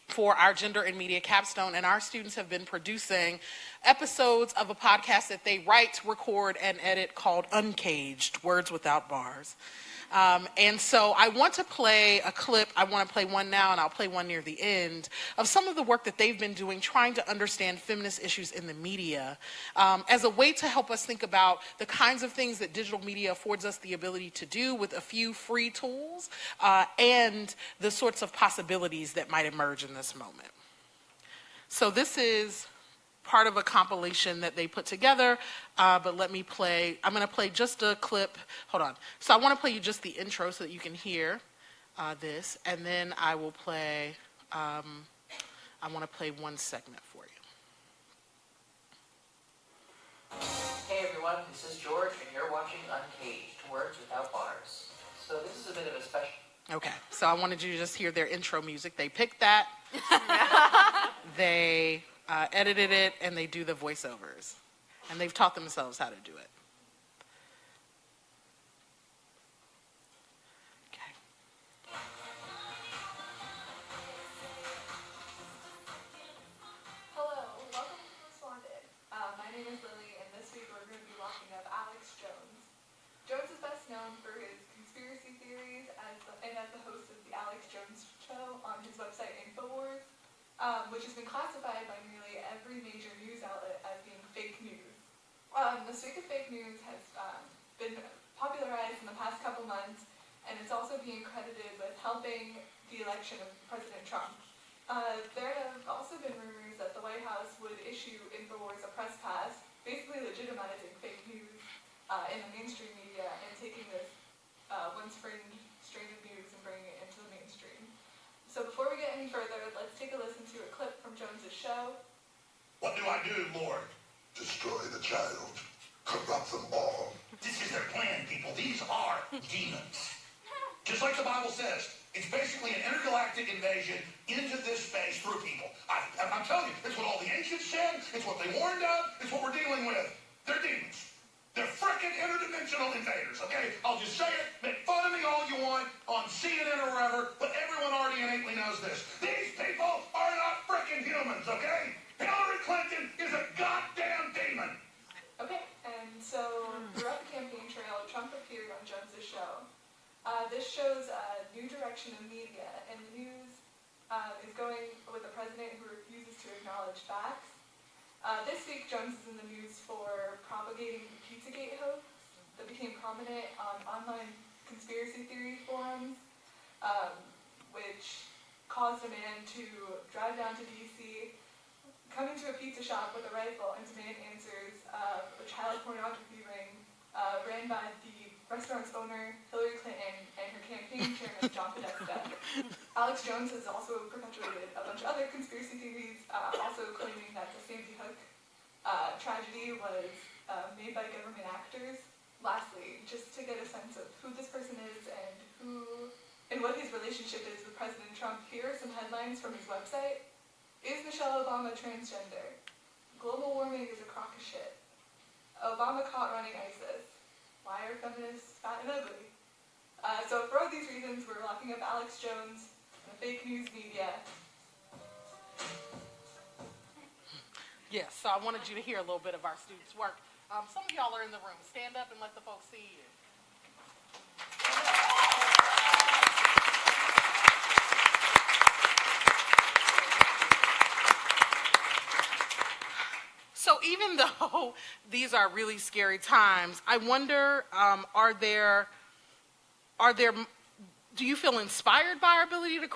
for our gender and media capstone, and our students have been producing episodes of a podcast that they write, record, and edit called Uncaged, Words Without Bars. And so I want to play a clip. I want to play one now, and I'll play one near the end, of some of the work that they've been doing trying to understand feminist issues in the media as a way to help us think about the kinds of things that digital media affords us the ability to do with a few free tools and the sorts of possibilities that might emerge in this moment. So this is part of a compilation that they put together, but let me play, I'm going to play just a clip, hold on. So I want to play you just the intro so that you can hear this, and then I will play, I want to play one segment for you. everyone. This is George, and you're watching Uncaged, Words Without Bars. So this is a bit of a special... Okay, so I wanted you to just hear their intro music. They picked that, they edited it, and they do the voiceovers. And they've taught themselves how to do it. Okay. Hello, welcome to Responded. My name is Lily, and this week we're going to be locking up Alex Jones. Jones is best known for his conspiracy theories and as the host of the Alex Jones Show on his website Infowars, which has been classified by nearly every major news outlet as being fake news. The streak of fake news has been popularized in the past couple months, and it's also being credited with helping the election of President Trump. There have also been rumors that the White House would issue Infowars a press pass, basically legitimizing fake news in the mainstream media and taking this once fringe strain of news and bringing it into the mainstream. So before we get any further, let's take a listen to a clip from Jones's show. What do I do, Lord? Destroy the child. Corrupt them all. This is their plan, people. These are demons. Just like the Bible says, it's basically an intergalactic invasion into this space through people. I'm telling you, it's what all the ancients said, it's what they warned of, it's what we're dealing with. They're demons. They're frickin' interdimensional invaders, okay? I'll just say it, make fun of me all you want on CNN or wherever, but everyone already innately knows this. These people are not frickin' humans, okay? Hillary Clinton is a goddamn demon. Okay, and so throughout the campaign trail, Trump appeared on Jones's show. This shows a new direction of media, and the news is going with a president who refuses to acknowledge facts. This week, Jones is in the news for propagating the Pizzagate hoax that became prominent on online conspiracy theory forums, which caused a man to drive down to D.C., come into a pizza shop with a rifle and demand answers of a child pornography ring ran by the restaurant's owner, Hillary Clinton, and her campaign chairman, John Podesta. Alex Jones has also perpetuated a bunch of other conspiracy theories, also claiming that the Sandy Hook tragedy was made by government actors. Lastly, just to get a sense of who this person is and what his relationship is with President Trump, here are some headlines from his website. Is Michelle Obama transgender? Global warming is a crock of shit. Obama caught running ISIS. Why are feminists fat and ugly? So for all these reasons, we're locking up Alex Jones and the fake news media. Yes, so I wanted you to hear a little bit of our students' work. Some of y'all are in the room. Stand up and let the folks see you. So even though these are really scary times, I wonder, do you feel inspired by our ability to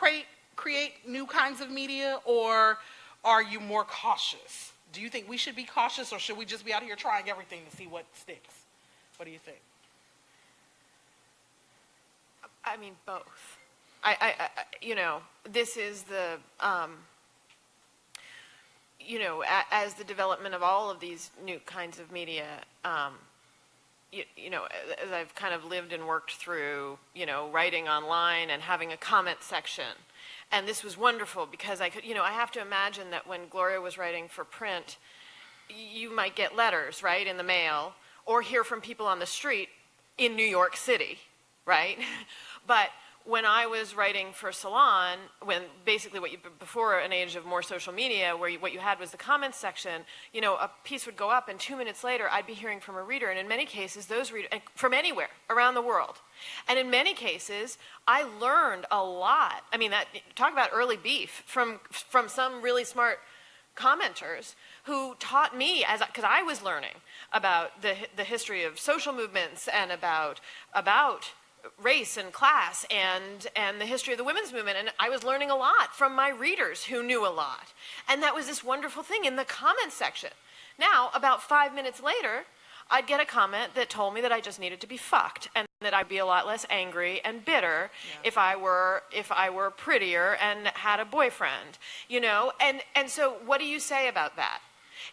create new kinds of media, or are you more cautious? Do you think we should be cautious, or should we just be out here trying everything to see what sticks? What do you think? I mean, both. This is the, as the development of all of these new kinds of media, as I've kind of lived and worked through, writing online and having a comment section. And this was wonderful because I could, I have to imagine that when Gloria was writing for print, you might get letters, right, in the mail, or hear from people on the street in New York City, right? But when I was writing for Salon, when basically before an age of more social media, where what you had was the comments section, a piece would go up and 2 minutes later I'd be hearing from a reader, and in many cases those readers, from anywhere around the world, and in many cases I learned a lot. I mean, talk about early beef from some really smart commenters who taught me, because I was learning about the history of social movements and about race and class and the history of the women's movement, and I was learning a lot from my readers who knew a lot. And that was this wonderful thing in the comments section. Now, about 5 minutes later, I'd get a comment that told me that I just needed to be fucked, and that I'd be a lot less angry and bitter if I were prettier and had a boyfriend, And so what do you say about that?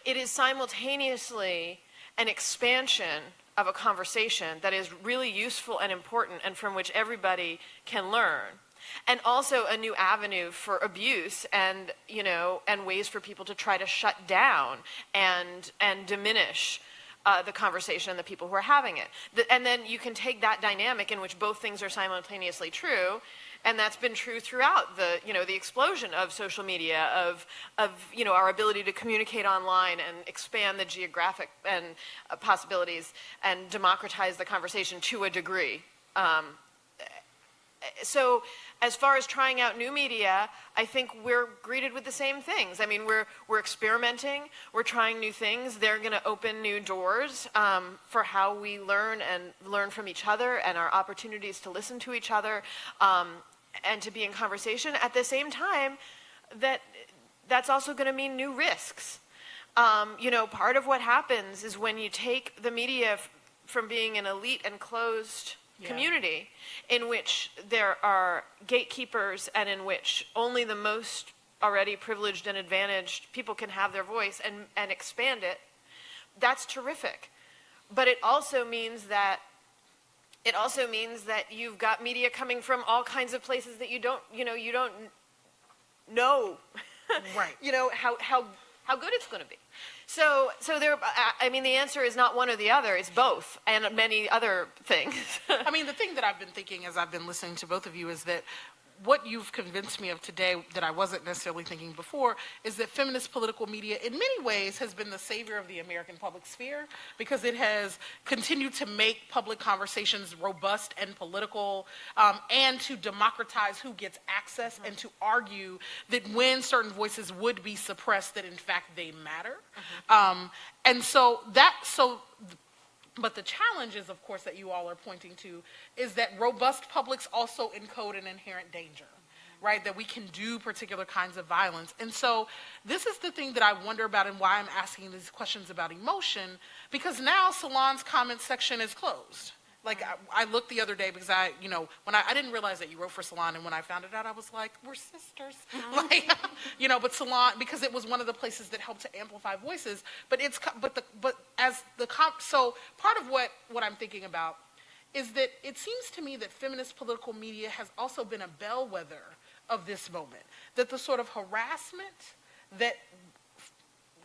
It is simultaneously an expansion of a conversation that is really useful and important and from which everybody can learn. And also a new avenue for abuse and, you know, and ways for people to try to shut down and diminish the conversation and the people who are having it. And then you can take that dynamic in which both things are simultaneously true, and that's been true throughout the, you know, the explosion of social media, of you know, our ability to communicate online and expand the geographic and possibilities and democratize the conversation to a degree. So as far as trying out new media, I think we're greeted with the same things. I mean, we're experimenting, we're trying new things. They're going to open new doors for how we learn and learn from each other and our opportunities to listen to each other and to be in conversation. At the same time, that's also going to mean new risks. You know, part of what happens is when you take the media from being an elite and closed community in which there are gatekeepers and in which only the most already privileged and advantaged people can have their voice and expand it, that's terrific. But it also means that you've got media coming from all kinds of places that you don't know Right. you know, how good it's going to be. So there, I mean, the answer is not one or the other, it's both, and many other things. I mean, the thing that I've been thinking as I've been listening to both of you is that what you've convinced me of today that I wasn't necessarily thinking before is that feminist political media in many ways has been the savior of the American public sphere, because it has continued to make public conversations robust and political, and to democratize who gets access and to argue that when certain voices would be suppressed, that in fact they matter. But the challenge is, of course, that you all are pointing to is that robust publics also encode an inherent danger, right? That we can do particular kinds of violence. And so this is the thing that I wonder about and why I'm asking these questions about emotion, because now Salon's comment section is closed. Like, I looked the other day because I didn't realize that you wrote for Salon, and when I found it out, I was like, we're sisters. Like, you know, but Salon, because it was one of the places that helped to amplify voices, so part of what I'm thinking about is that it seems to me that feminist political media has also been a bellwether of this moment, that the sort of harassment that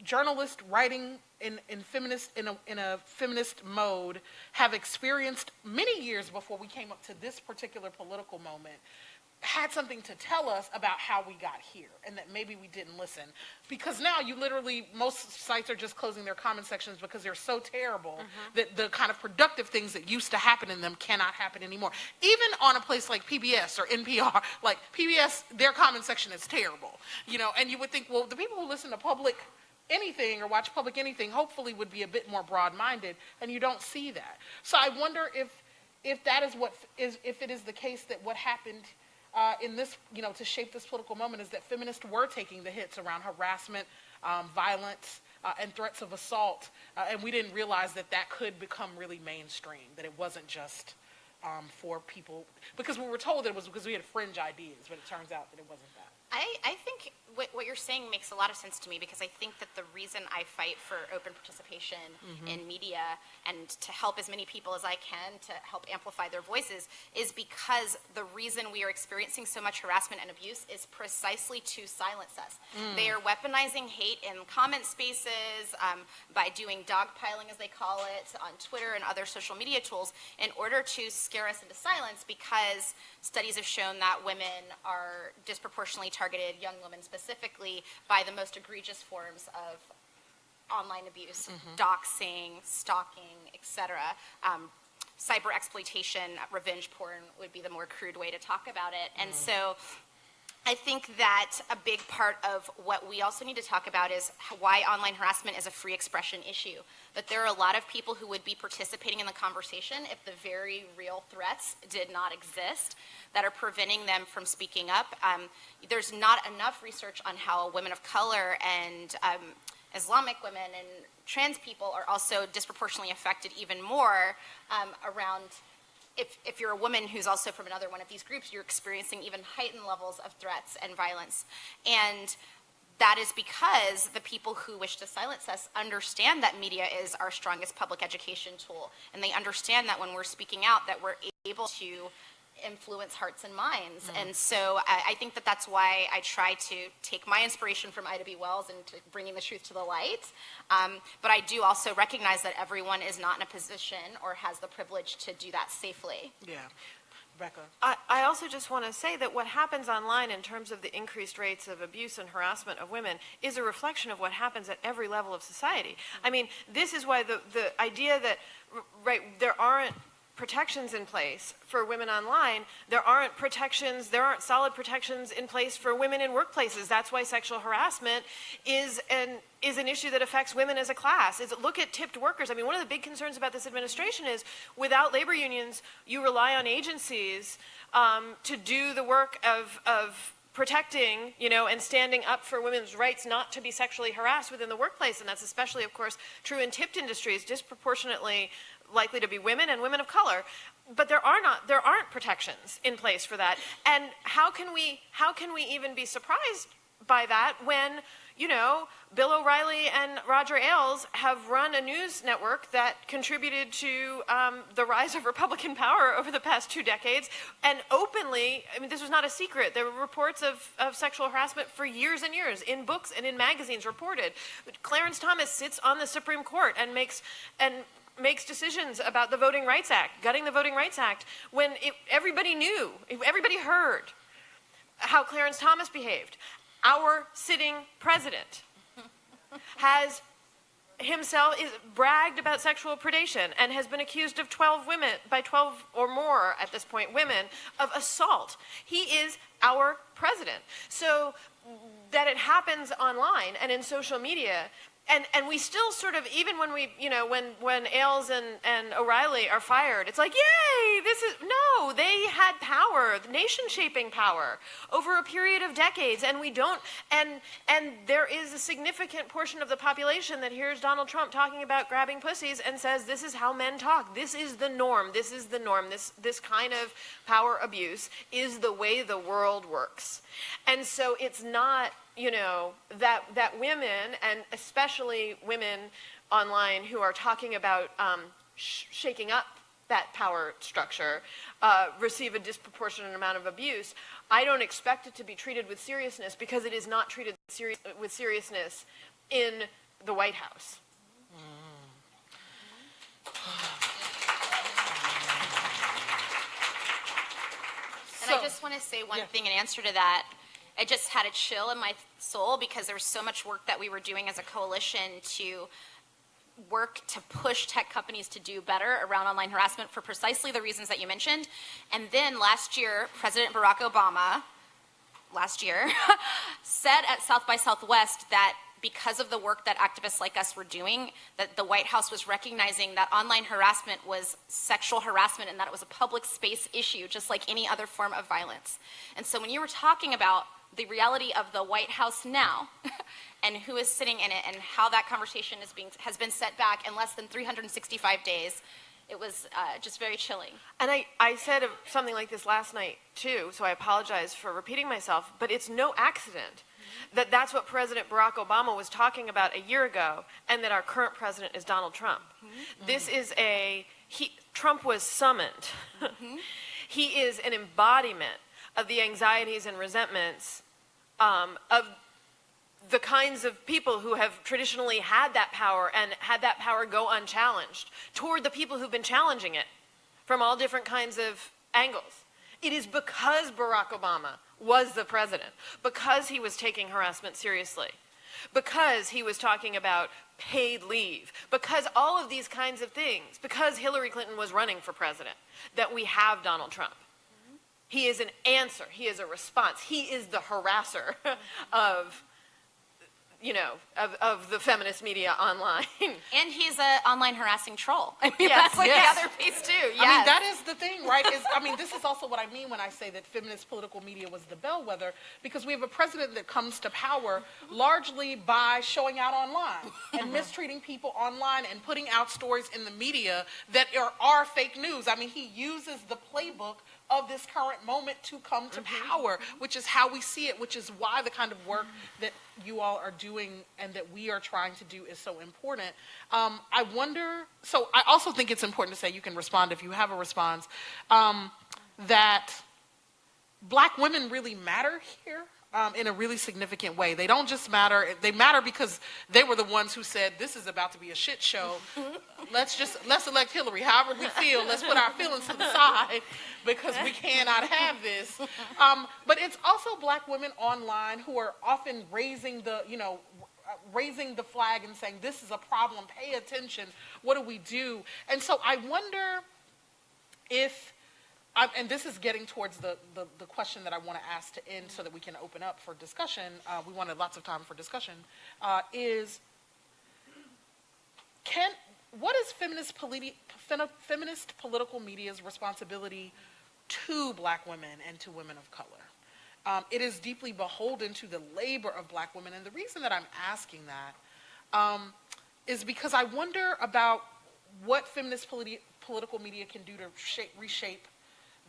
journalists writing in a feminist mode have experienced many years before we came up to this particular political moment had something to tell us about how we got here, and that maybe we didn't listen. Because now most sites are just closing their comment sections because they're so terrible that the kind of productive things that used to happen in them cannot happen anymore. Even on a place like PBS or NPR, like PBS, their comment section is terrible. You know, and you would think, well, the people who listen to public anything or watch public anything hopefully would be a bit more broad-minded, and you don't see that. So I wonder if that is if it is the case that what happened in this, you know, to shape this political moment is that feminists were taking the hits around harassment, violence, and threats of assault, and we didn't realize that could become really mainstream, that it wasn't just for people, because we were told that it was because we had fringe ideas, but it turns out that it wasn't that. I think what you're saying makes a lot of sense to me, because I think that the reason I fight for open participation in media and to help as many people as I can to help amplify their voices is because the reason we are experiencing so much harassment and abuse is precisely to silence us. They are weaponizing hate in comment spaces by doing dogpiling, as they call it, on Twitter and other social media tools in order to scare us into silence, because studies have shown that women are disproportionately targeted, young women specifically, by the most egregious forms of online abuse, doxing, stalking, etc. Cyber exploitation, revenge porn would be the more crude way to talk about it. And so I think that a big part of what we also need to talk about is why online harassment is a free expression issue. That there are a lot of people who would be participating in the conversation if the very real threats did not exist that are preventing them from speaking up. There's not enough research on how women of color and Islamic women and trans people are also disproportionately affected even more around. If you're a woman who's also from another one of these groups, you're experiencing even heightened levels of threats and violence. And that is because the people who wish to silence us understand that media is our strongest public education tool, and they understand that when we're speaking out that we're able to influence hearts and minds. And so I think that that's why I try to take my inspiration from Ida B. Wells and to bringing the truth to the light. But I do also recognize that everyone is not in a position or has the privilege to do that safely. Yeah. Rebecca. I also just want to say that what happens online in terms of the increased rates of abuse and harassment of women is a reflection of what happens at every level of society. I mean, this is why the idea that, right, there aren't protections in place for women online, there aren't solid protections in place for women in workplaces. That's why sexual harassment is an issue that affects women as a class. Look at tipped workers. I mean, one of the big concerns about this administration is without labor unions, you rely on agencies to do the work of protecting, and standing up for women's rights not to be sexually harassed within the workplace. And that's especially, of course, true in tipped industries, disproportionately likely to be women and women of color. But there aren't protections in place for that. And how can we even be surprised by that when, Bill O'Reilly and Roger Ailes have run a news network that contributed to the rise of Republican power over the past 2 decades, and openly, I mean, this was not a secret. There were reports of sexual harassment for years and years in books and in magazines reported. But Clarence Thomas sits on the Supreme Court and makes decisions about the Voting Rights Act, gutting the Voting Rights Act, when everybody knew, everybody heard how Clarence Thomas behaved. Our sitting president has himself bragged about sexual predation and has been accused of 12 or more at this point, women, of assault. He is our president. So that it happens online and in social media, and we still sort of, even when we, when Ailes and O'Reilly are fired, it's like, yay, no, they had power, nation-shaping power over a period of decades, and we don't, and there is a significant portion of the population that hears Donald Trump talking about grabbing pussies and says, this is how men talk, this is the norm, this kind of power abuse is the way the world works. And so it's not, that women, and especially women online who are talking about shaking up that power structure, receive a disproportionate amount of abuse. I don't expect it to be treated with seriousness because it is not treated with seriousness in the White House. And I just want to say one thing in answer to that. I just had a chill in my soul because there was so much work that we were doing as a coalition to work to push tech companies to do better around online harassment for precisely the reasons that you mentioned. And then last year, President Barack Obama, said at South by Southwest that because of the work that activists like us were doing, that the White House was recognizing that online harassment was sexual harassment and that it was a public space issue, just like any other form of violence. And so when you were talking about the reality of the White House now and who is sitting in it and how that conversation has been set back in less than 365 days, it was just very chilling. And I said something like this last night too, so I apologize for repeating myself, but it's no accident that that's what President Barack Obama was talking about a year ago, and that our current president is Donald Trump. This is Trump was summoned. He is an embodiment of the anxieties and resentments of the kinds of people who have traditionally had that power and had that power go unchallenged toward the people who've been challenging it from all different kinds of angles. It is because Barack Obama was the president, because he was taking harassment seriously, because he was talking about paid leave, because all of these kinds of things, because Hillary Clinton was running for president, that we have Donald Trump. He is an answer. He is a response. He is the harasser of the feminist media online. And he's an online harassing troll. I mean, that's the other piece too. Yes. I mean, that is the thing, right? This is also what I mean when I say that feminist political media was the bellwether, because we have a president that comes to power largely by showing out online and mistreating people online and putting out stories in the media that are fake news. I mean, he uses the playbook of this current moment to come to power, which is how we see it, which is why the kind of work that you all are doing and that we are trying to do is so important. I wonder, so I also think it's important to say, you can respond if you have a response, that Black women really matter here. In a really significant way. They don't just matter, they matter because they were the ones who said, this is about to be a shit show. Let's elect Hillary. However we feel, let's put our feelings to the side because we cannot have this. But it's also Black women online who are often raising the, raising the flag and saying, this is a problem, pay attention, what do we do? And so I wonder if, and this is getting towards the question that I want to ask to end so that we can open up for discussion. We wanted lots of time for discussion. What is feminist political media's responsibility to Black women and to women of color? It is deeply beholden to the labor of Black women. And the reason that I'm asking that is because I wonder about what feminist political media can do to reshape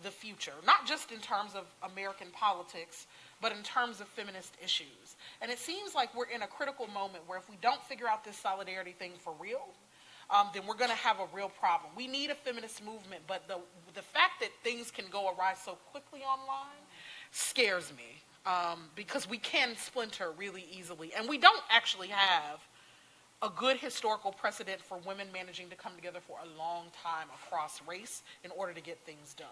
the future, not just in terms of American politics, but in terms of feminist issues. And it seems like we're in a critical moment where if we don't figure out this solidarity thing for real, then we're going to have a real problem. We need a feminist movement, but the fact that things can go awry so quickly online scares me, because we can splinter really easily. And we don't actually have a good historical precedent for women managing to come together for a long time across race in order to get things done.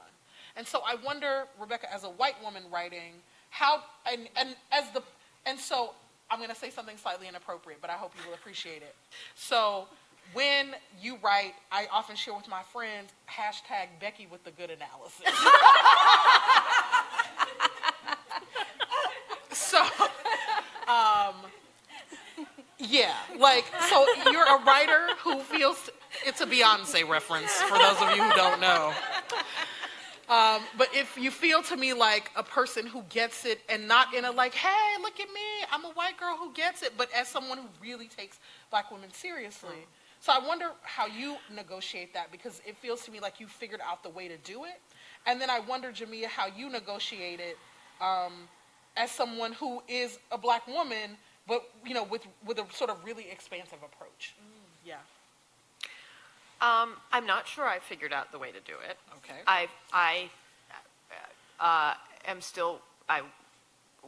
And so I wonder, Rebecca, as a white woman writing, how, and so I'm going to say something slightly inappropriate, but I hope you will appreciate it. So when you write, I often share with my friends, hashtag Becky with the good analysis. So, yeah, like, so you're a writer who feels, it's a Beyonce reference for those of you who don't know. But if you feel to me like a person who gets it, and not in a like, hey, look at me, I'm a white girl who gets it, but as someone who really takes Black women seriously. So I wonder how you negotiate that, because it feels to me like you figured out the way to do it. And then I wonder, Jamia, how you negotiate it as someone who is a Black woman, but with a sort of really expansive approach. Yeah. I'm not sure I figured out the way to do it. Okay. I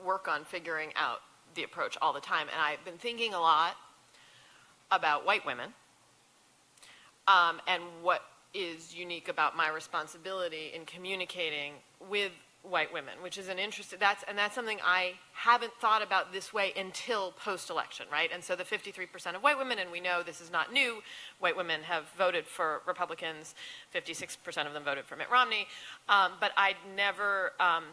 work on figuring out the approach all the time, and I've been thinking a lot about white women and what is unique about my responsibility in communicating with white women, which is that's something I haven't thought about this way until post-election, right? And so the 53% of white women, and we know this is not new, white women have voted for Republicans, 56% of them voted for Mitt Romney, but I'd never, I'm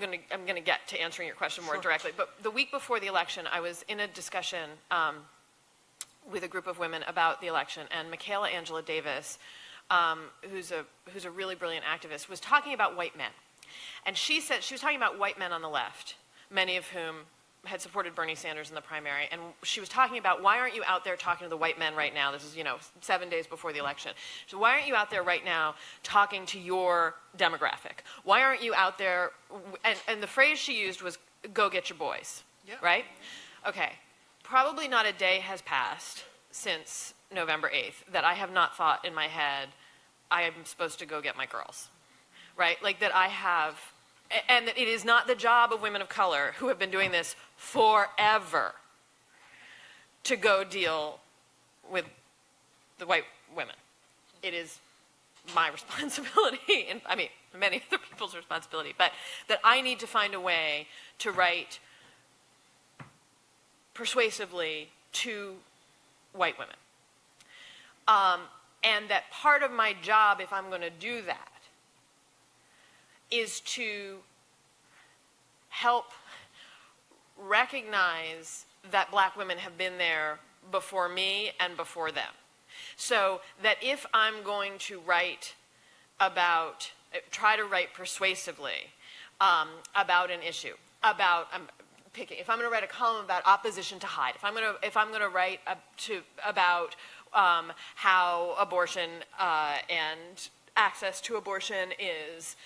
gonna get to answering your question more directly, but the week before the election, I was in a discussion with a group of women about the election, and Michaela Angela Davis, who's a really brilliant activist, was talking about white men. And she said, she was talking about white men on the left, many of whom had supported Bernie Sanders in the primary. And she was talking about, why aren't you out there talking to the white men right now? This is, 7 days before the election. So why aren't you out there right now talking to your demographic? Why aren't you out there, and the phrase she used was, go get your boys, right? Okay, probably not a day has passed since November 8th that I have not thought in my head, I am supposed to go get my girls, right? Like that I have, and that it is not the job of women of color who have been doing this forever to go deal with the white women. It is my responsibility, and I mean, many other people's responsibility, but that I need to find a way to write persuasively to white women. And that part of my job, if I'm going to do that, is to help recognize that Black women have been there before me and before them. So that if I'm going to write about, try to write persuasively about an issue, about, if I'm going to write a column about opposition to Hyde, if I'm going to write about how abortion and access to abortion is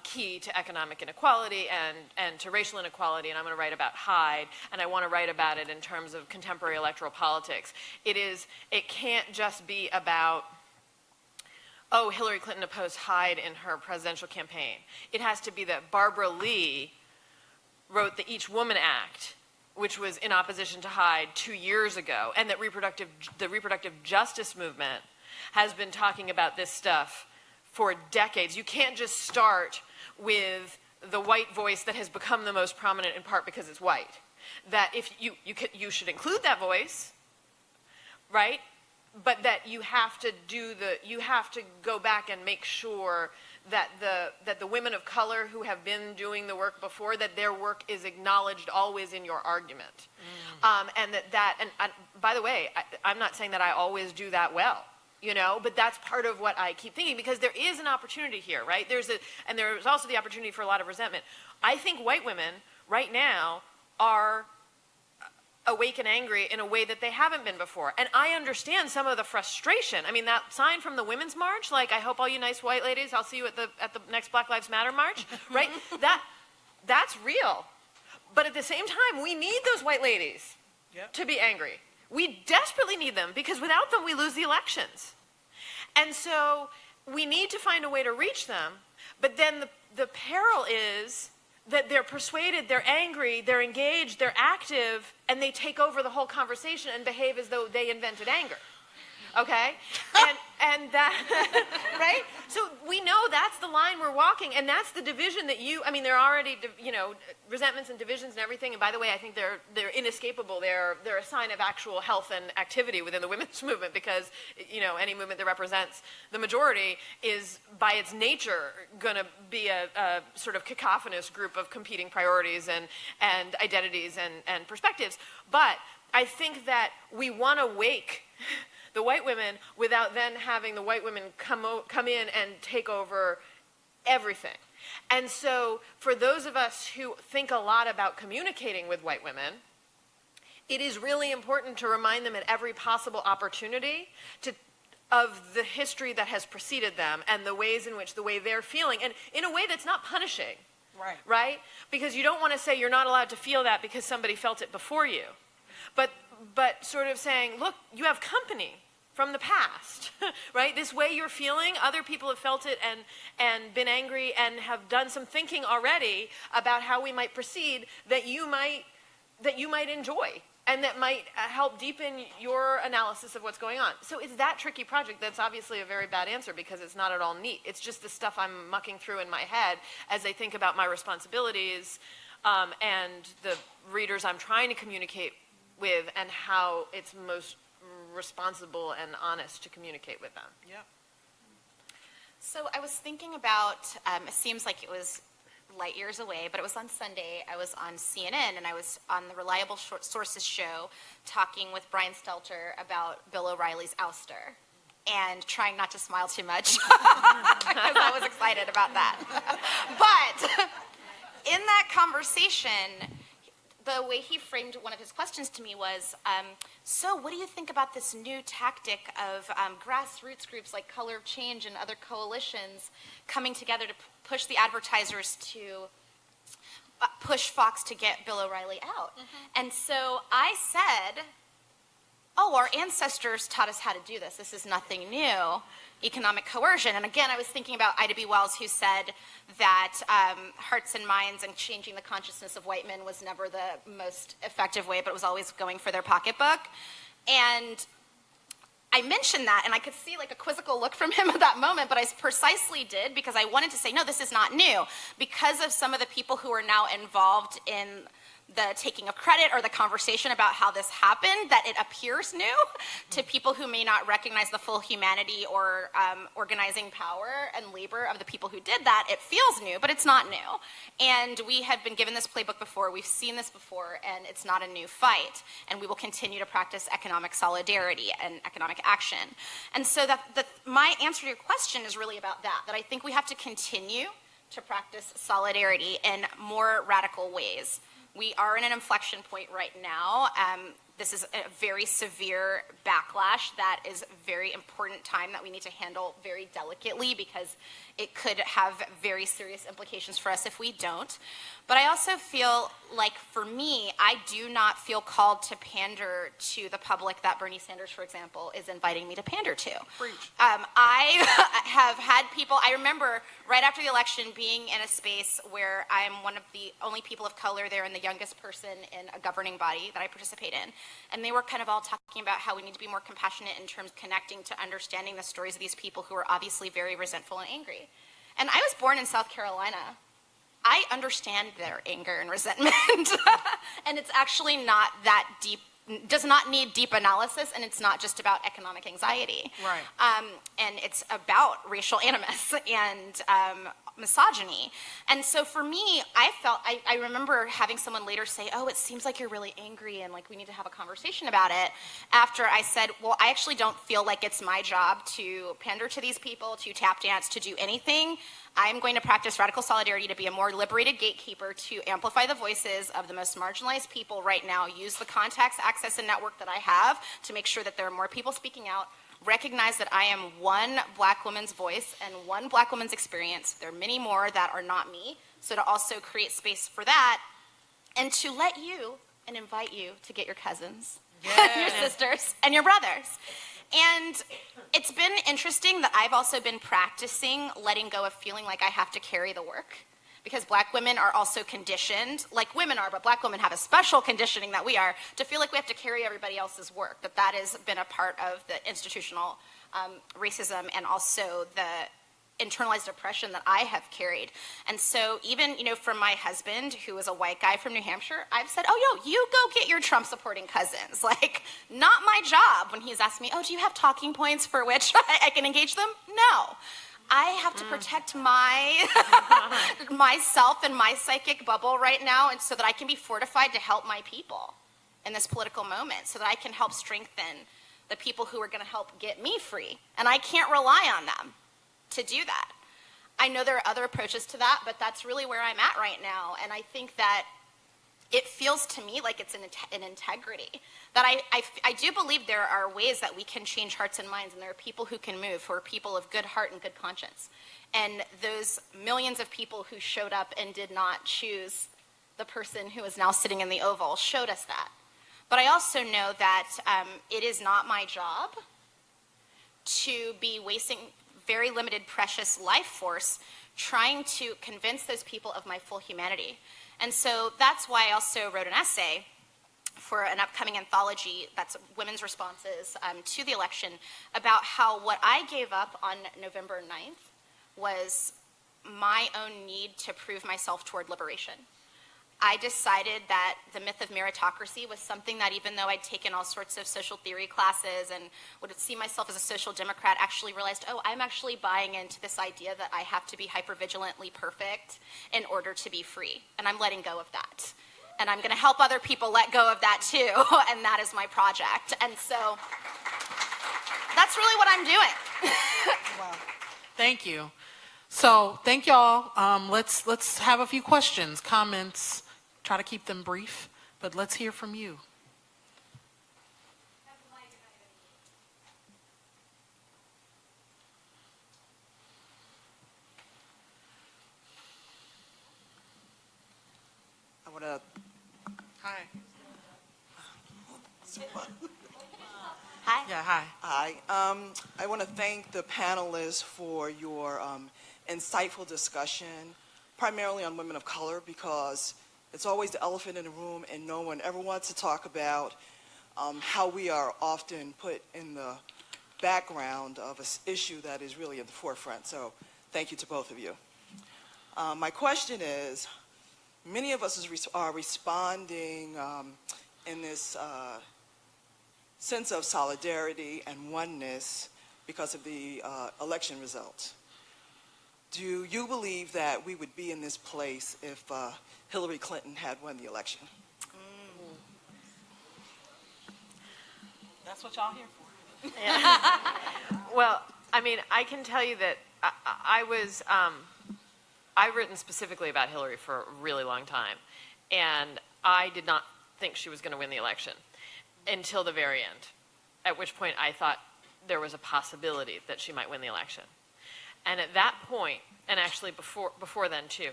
key to economic inequality and to racial inequality, and I'm going to write about Hyde, and I want to write about it in terms of contemporary electoral politics. It can't just be about, oh, Hillary Clinton opposed Hyde in her presidential campaign. It has to be that Barbara Lee wrote the Each Woman Act, which was in opposition to Hyde 2 years ago, and that the reproductive justice movement has been talking about this stuff for decades. You can't just start with the white voice that has become the most prominent in part because it's white. That if you should include that voice, right? But that you have to go back and make sure that the women of color who have been doing the work before, that their work is acknowledged always in your argument. And by the way, I'm not saying that I always do that well. You know, but that's part of what I keep thinking, because there is an opportunity here, right? And there's also the opportunity for a lot of resentment. I think white women right now are awake and angry in a way that they haven't been before. And I understand some of the frustration. I mean, that sign from the Women's March, like, I hope all you nice white ladies, I'll see you at the next Black Lives Matter march, right? That's real. But at the same time, we need those white ladies to be angry. We desperately need them, because without them, we lose the elections. And so we need to find a way to reach them, but then the peril is that they're persuaded, they're angry, they're engaged, they're active, and they take over the whole conversation and behave as though they invented anger. Okay? And that, right? So we know that's the line we're walking, and that's the division that I mean, there are already, resentments and divisions and everything, and by the way, I think they're inescapable. They're a sign of actual health and activity within the women's movement, because, any movement that represents the majority is, by its nature, going to be a sort of cacophonous group of competing priorities and identities and perspectives. But I think that we want to wake the white women without then having the white women come in and take over everything. And so for those of us who think a lot about communicating with white women, it is really important to remind them at every possible opportunity of the history that has preceded them and the ways in which the way they're feeling, and in a way that's not punishing. Right? Because you don't want to say you're not allowed to feel that because somebody felt it before you. But sort of saying, look, you have company from the past, right? This way you're feeling, other people have felt it and been angry and have done some thinking already about how we might proceed that you might enjoy, and that might help deepen your analysis of what's going on. So it's that tricky project that's obviously a very bad answer, because it's not at all neat. It's just the stuff I'm mucking through in my head as I think about my responsibilities and the readers I'm trying to communicate with, and how it's most responsible and honest to communicate with them. So I was thinking about, it seems like it was light years away, but it was on Sunday. I was on CNN, and I was on the Reliable Sources show talking with Brian Stelter about Bill O'Reilly's ouster, and trying not to smile too much because I was excited about that. But in that conversation, the way he framed one of his questions to me was, so what do you think about this new tactic of grassroots groups like Color of Change and other coalitions coming together to push the advertisers to push Fox to get Bill O'Reilly out? And so I said, oh, our ancestors taught us how to do this. This is nothing new. Economic coercion. And again, I was thinking about Ida B. Wells, who said that hearts and minds and changing the consciousness of white men was never the most effective way, but it was always going for their pocketbook. And I mentioned that, and I could see like a quizzical look from him at that moment, but I precisely did because I wanted to say, no, this is not new. Because of some of the people who are now involved in the taking of credit or the conversation about how this happened, that it appears new to people who may not recognize the full humanity or organizing power and labor of the people who did that. It feels new, but it's not new. And we had been given this playbook before, we've seen this before, and it's not a new fight. And we will continue to practice economic solidarity and economic action. And so my answer to your question is really about that I think we have to continue to practice solidarity in more radical ways. We are in an inflection point right now. this is a very severe backlash that is a very important time that we need to handle very delicately, because it could have very serious implications for us if we don't. But I also feel like, for me, I do not feel called to pander to the public that Bernie Sanders, for example, is inviting me to pander to. Preach. I have had people, I remember right after the election being in a space where I'm one of the only people of color there and the youngest person in a governing body that I participate in. And they were kind of all talking about how we need to be more compassionate in terms of connecting to understanding the stories of these people who are obviously very resentful and angry. And I was born in South Carolina. I understand their anger and resentment. And it's actually not that deep, does not need deep analysis, and it's not just about economic anxiety. Right. And it's about racial animus and misogyny. And so for me, I remember having someone later say, oh, it seems like you're really angry and like we need to have a conversation about it, after I said, well, I actually don't feel like it's my job to pander to these people, to tap dance, to do anything. I'm going to practice radical solidarity to be a more liberated gatekeeper, to amplify the voices of the most marginalized people right now, use the contacts, access, and network that I have to make sure that there are more people speaking out, recognize that I am one Black woman's voice and one Black woman's experience. There are many more that are not me, so to also create space for that, and to let you and invite you to get your cousins, your sisters, and your brothers. And it's been interesting that I've also been practicing letting go of feeling like I have to carry the work, because Black women are also conditioned, like women are, but Black women have a special conditioning that we are, to feel like we have to carry everybody else's work, that has been a part of the institutional racism and also the internalized oppression that I have carried. And so even, from my husband, who is a white guy from New Hampshire, I've said, oh, yo, you go get your Trump-supporting cousins. Like, not my job. When he's asked me, oh, do you have talking points for which I can engage them? No. I have to protect myself and my psychic bubble right now, and so that I can be fortified to help my people in this political moment, so that I can help strengthen the people who are going to help get me free. And I can't rely on them to do that. I know there are other approaches to that, but that's really where I'm at right now. And I think that it feels to me like it's an integrity. That I do believe there are ways that we can change hearts and minds, and there are people who can move, who are people of good heart and good conscience. And those millions of people who showed up and did not choose the person who is now sitting in the Oval showed us that. But I also know that it is not my job to be wasting very limited, precious life force trying to convince those people of my full humanity. And so that's why I also wrote an essay for an upcoming anthology that's women's responses to the election, about how what I gave up on November 9th was my own need to prove myself toward liberation. I decided that the myth of meritocracy was something that, even though I'd taken all sorts of social theory classes and would see myself as a social democrat, actually realized, oh, I'm actually buying into this idea that I have to be hypervigilantly perfect in order to be free. And I'm letting go of that. And I'm going to help other people let go of that too, and that is my project. And so that's really what I'm doing. Wow. Thank you. So thank y'all. Let's have a few questions, comments. Try to keep them brief, but let's hear from you. I want to. Hi. Hi. Yeah, hi. Hi. I want to thank the panelists for your insightful discussion, primarily on women of color, because it's always the elephant in the room and no one ever wants to talk about how we are often put in the background of an issue that is really in the forefront. So thank you to both of you. My question is, many of us are responding in this sense of solidarity and oneness because of the election results. Do you believe that we would be in this place if Hillary Clinton had won the election? That's what y'all here for. Yeah. Well, I mean, I can tell you that I've written specifically about Hillary for a really long time, and I did not think she was going to win the election. until the very end, at which point I thought there was a possibility that she might win the election. And at that point, and actually before then too,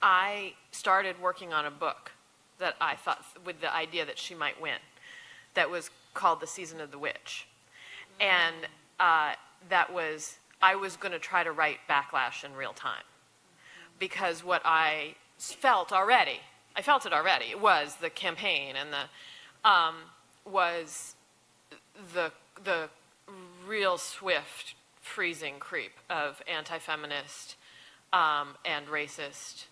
I started working on a book that I thought, with the idea that she might win, that was called The Season of the Witch. And I was going to try to write backlash in real time. Because what I felt it already, was the campaign and was the real swift freezing creep of anti-feminist and racist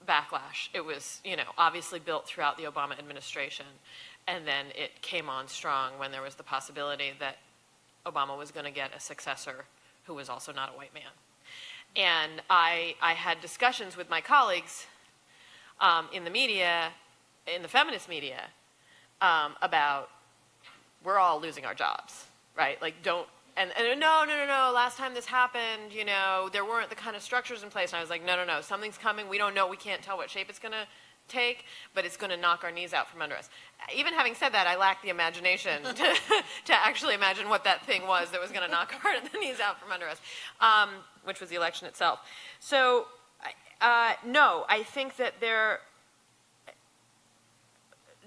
backlash. It was, obviously built throughout the Obama administration, and then it came on strong when there was the possibility that Obama was going to get a successor who was also not a white man. And I had discussions with my colleagues in the media, in the feminist media, about we're all losing our jobs, right? Like, no, last time this happened, there weren't the kind of structures in place. And I was like, no, something's coming. We don't know. We can't tell what shape it's going to take, but it's going to knock our knees out from under us. Even having said that, I lack the imagination to actually imagine what that thing was that was going to knock our knees out from under us, which was the election itself. So, no, I think that there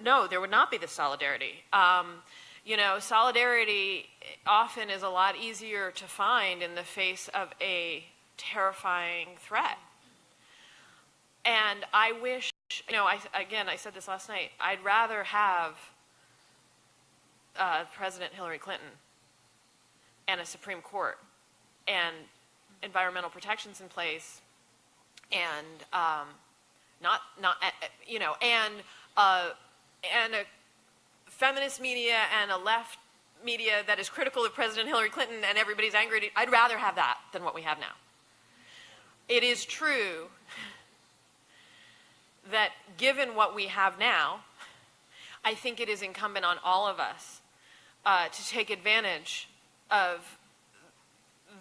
would not be this solidarity. Solidarity often is a lot easier to find in the face of a terrifying threat. And I wish, I said this last night, I'd rather have President Hillary Clinton and a Supreme Court and environmental protections in place and and a feminist media and a left media that is critical of President Hillary Clinton and everybody's angry. I'd rather have that than what we have now. It is true that given what we have now, I think it is incumbent on all of us to take advantage of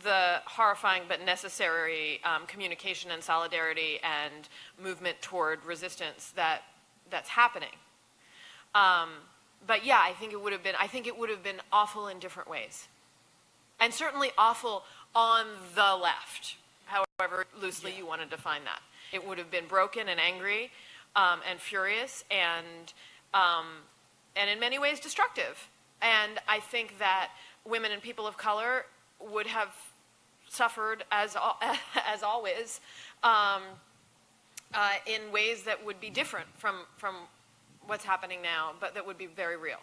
the horrifying but necessary communication and solidarity and movement toward resistance that's happening. But yeah, I think it would have been awful in different ways. And certainly awful on the left, however loosely you want to define that. It would have been broken and angry and furious and in many ways destructive. And I think that women and people of color would have suffered, as always, in ways that would be different from what's happening now, but that would be very real.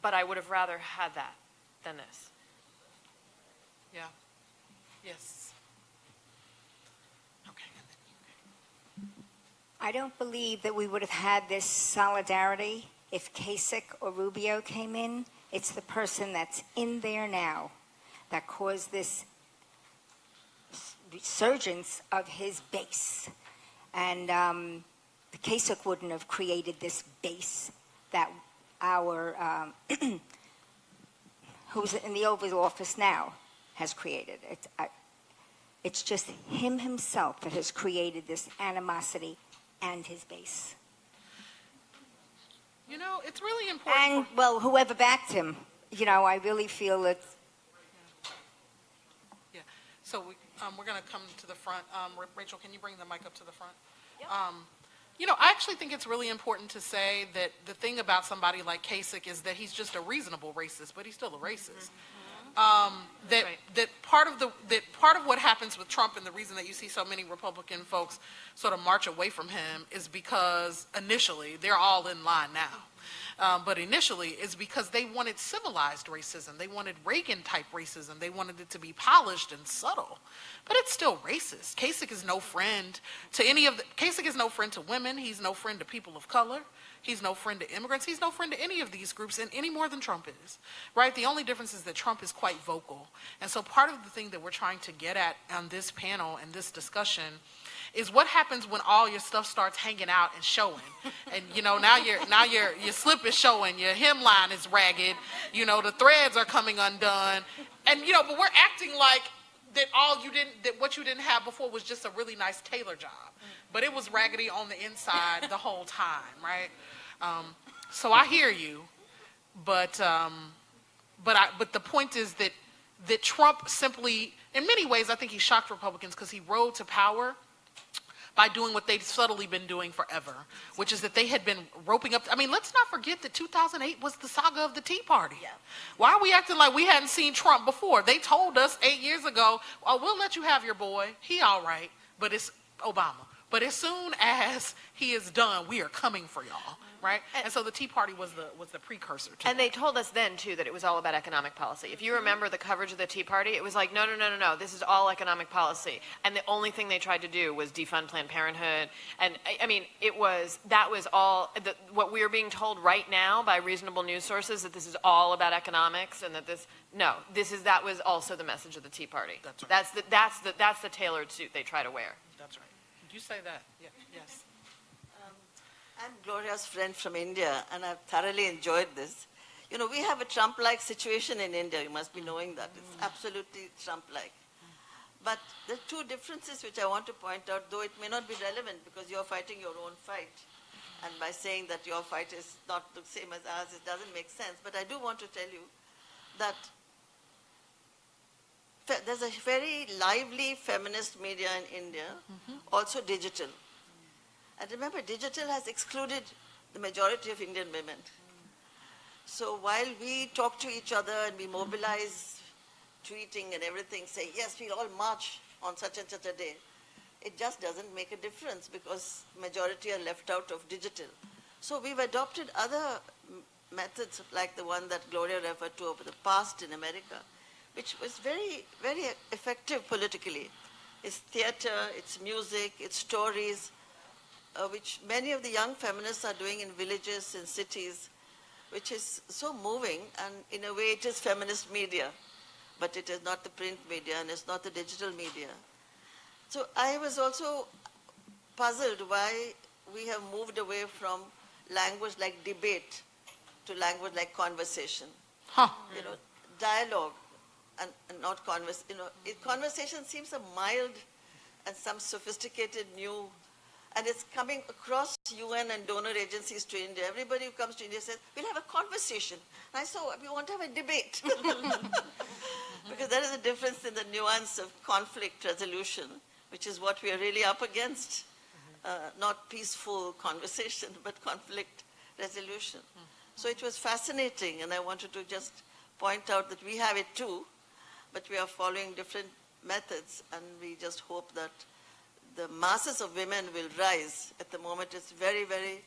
But I would have rather had that than this. Yeah. Yes. Okay. I don't believe that we would have had this solidarity if Kasich or Rubio came in. It's the person that's in there now that caused this resurgence of his base. And Kasich wouldn't have created this base that our, who's in the Oval Office now, has created. It's just him himself that has created this animosity and his base. It's really important. And, well, whoever backed him, I really feel that. Yeah. So we're going to come to the front. Rachel, can you bring the mic up to the front? Yep. I actually think it's really important to say that the thing about somebody like Kasich is that he's just a reasonable racist, but he's still a racist. That part of what happens with Trump and the reason that you see so many Republican folks sort of march away from him is because initially they're all in line now. But initially it's because they wanted civilized racism. They wanted Reagan-type racism. They wanted it to be polished and subtle. But it's still racist. Kasich is no friend to Kasich is no friend to women. He's no friend to people of color. He's no friend to immigrants. He's no friend to any of these groups, and any more than Trump is, right? The only difference is that Trump is quite vocal. And so part of the thing that we're trying to get at on this panel and this discussion is what happens when all your stuff starts hanging out and showing. And now your slip is showing, your hemline is ragged, the threads are coming undone. And but we're acting like that what you didn't have before was just a really nice tailor job. but it was raggedy on the inside the whole time, right? So I hear you, but the point is that Trump simply, in many ways, I think he shocked Republicans because he rode to power by doing what they'd subtly been doing forever, which is that they had been roping up. I mean, let's not forget that 2008 was the saga of the Tea Party. Yeah. Why are we acting like we hadn't seen Trump before? They told us 8 years ago, oh, we'll let you have your boy. He all right, but it's Obama. But as soon as he is done, we are coming for y'all, right? And so the Tea Party was the precursor to And they told us then, too, that it was all about economic policy. If you remember the coverage of the Tea Party, it was like, no, this is all economic policy. And the only thing they tried to do was defund Planned Parenthood. And, I mean, that was all, what we are being told right now by reasonable news sources, that this is all about economics and that that was also the message of the Tea Party. That's right. That's the tailored suit they try to wear. That's right. You say that. Yeah. Yes. I'm Gloria's friend from India, and I've thoroughly enjoyed this. You know, we have a Trump-like situation in India. You must be knowing that. It's absolutely Trump-like. But there are two differences which I want to point out, though it may not be relevant because you're fighting your own fight. And by saying that your fight is not the same as ours, it doesn't make sense. But I do want to tell you that there's a very lively feminist media in India, also digital. And remember, digital has excluded the majority of Indian women. So while we talk to each other and we mobilize, tweeting and everything, say, yes, we'll all march on such and such a day, it just doesn't make a difference because majority are left out of digital. So we've adopted other methods like the one that Gloria referred to over the past in America, which was very, very effective politically. It's theater, it's music, it's stories, which many of the young feminists are doing in villages and cities, which is so moving, and in a way it is feminist media, but it is not the print media and it's not the digital media. So I was also puzzled why we have moved away from language like debate to language like conversation. You know, dialogue and not conversation. You know, conversation seems a mild and some sophisticated new. And it's coming across UN and donor agencies to India. Everybody who comes to India says, we'll have a conversation. And I said, we want to have a debate. Because there is a difference in the nuance of conflict resolution, which is what we are really up against. Not peaceful conversation, but conflict resolution. So it was fascinating, and I wanted to just point out that we have it too, but we are following different methods, and we just hope that the masses of women will rise. At the moment, it's very, very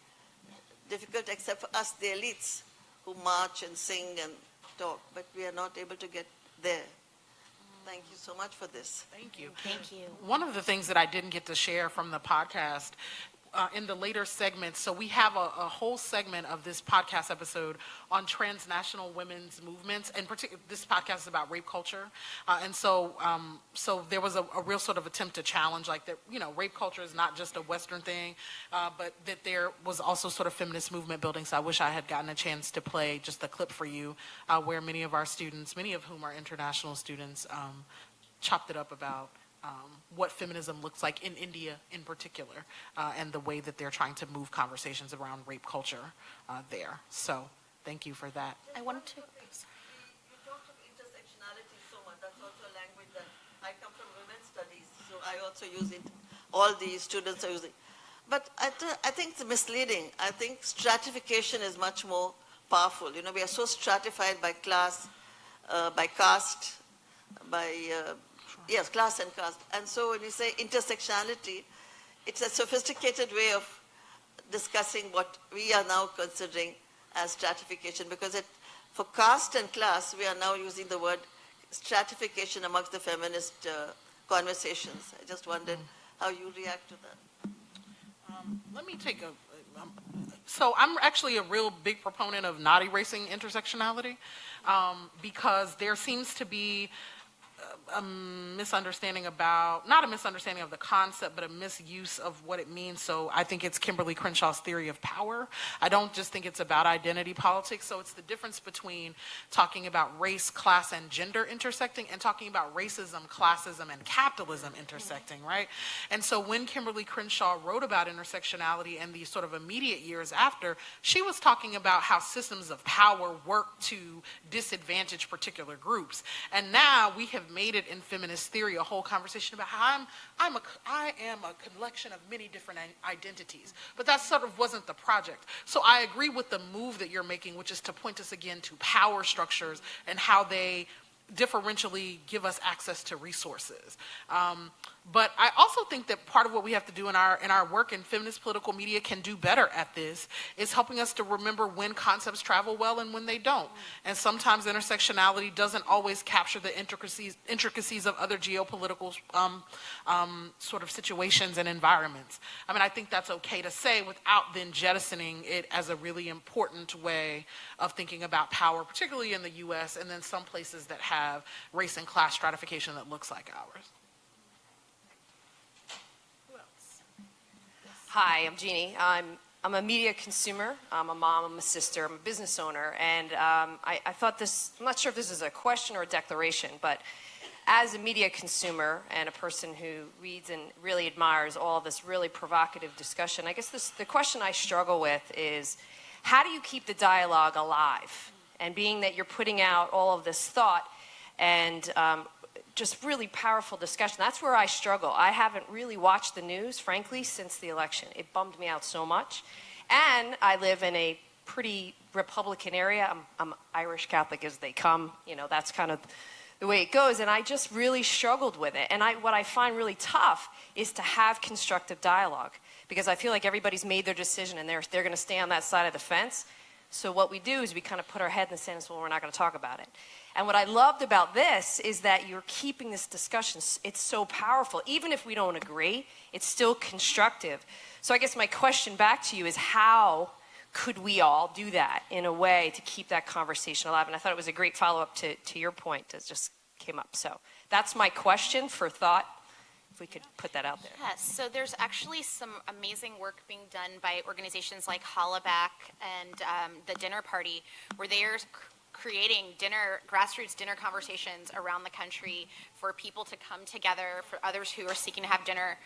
difficult, except for us, the elites, who march and sing and talk, but we are not able to get there. Thank you so much for this. Thank you. Thank you. One of the things that I didn't get to share from the podcast in the later segments, so we have a whole segment of this podcast episode on transnational women's movements, and this podcast is about rape culture, and so there was a real sort of attempt to challenge, like, that, you know, rape culture is not just a Western thing, but that there was also sort of feminist movement building. So I wish I had gotten a chance to play just a clip for you, where many of our students, many of whom are international students, chopped it up about what feminism looks like in India in particular, and the way that they're trying to move conversations around rape culture there. So thank you for that. I wanted to... You talked of intersectionality so much. That's also a language that I come from women's studies, so I also use it. All the students are using. But I think it's misleading. I think stratification is much more powerful. You know, we are so stratified by class, by caste, by... yes, class and caste. And so when you say intersectionality, it's a sophisticated way of discussing what we are now considering as stratification, because for caste and class, we are now using the word stratification amongst the feminist conversations. I just wondered how you react to that. Let me take so I'm actually a real big proponent of not erasing intersectionality, because there seems to be a misunderstanding about, not a misunderstanding of the concept, but a misuse of what it means. So I think it's Kimberly Crenshaw's theory of power. I don't just think it's about identity politics. So it's the difference between talking about race, class, and gender intersecting and talking about racism, classism, and capitalism intersecting, right? And so when Kimberly Crenshaw wrote about intersectionality and the sort of immediate years after, she was talking about how systems of power work to disadvantage particular groups. And now we have made it in feminist theory a whole conversation about how I am a collection of many different identities. But that sort of wasn't the project. So I agree with the move that you're making, which is to point us again to power structures and how they differentially give us access to resources. But I also think that part of what we have to do in our work, and feminist political media can do better at this, is helping us to remember when concepts travel well and when they don't. And sometimes intersectionality doesn't always capture the intricacies of other geopolitical sort of situations and environments. I mean, I think that's okay to say without then jettisoning it as a really important way of thinking about power, particularly in the US, and then some places that have race and class stratification that looks like ours. Hi, I'm Jeannie. I'm a media consumer. I'm a mom, I'm a sister, I'm a business owner, and I thought this, I'm not sure if this is a question or a declaration, but as a media consumer and a person who reads and really admires all this really provocative discussion, I guess the question I struggle with is, how do you keep the dialogue alive? And being that you're putting out all of this thought and just really powerful discussion. That's where I struggle. I haven't really watched the news, frankly, since the election. It bummed me out so much. And I live in a pretty Republican area. I'm Irish Catholic as they come. You know, that's kind of the way it goes. And I just really struggled with it. And what I find really tough is to have constructive dialogue, because I feel like everybody's made their decision and they're going to stay on that side of the fence. So what we do is we kind of put our head in the sand and say, well, we're not going to talk about it. And what I loved about this is that you're keeping this discussion. It's so powerful. Even if we don't agree, it's still constructive. So I guess my question back to you is, how could we all do that in a way to keep that conversation alive? And I thought it was a great follow-up to your point that just came up. So that's my question for thought, if we could put that out there. Yes, so there's actually some amazing work being done by organizations like Hollaback and the Dinner Party, where they're creating grassroots dinner conversations around the country for people to come together, for others who are seeking to have dinner,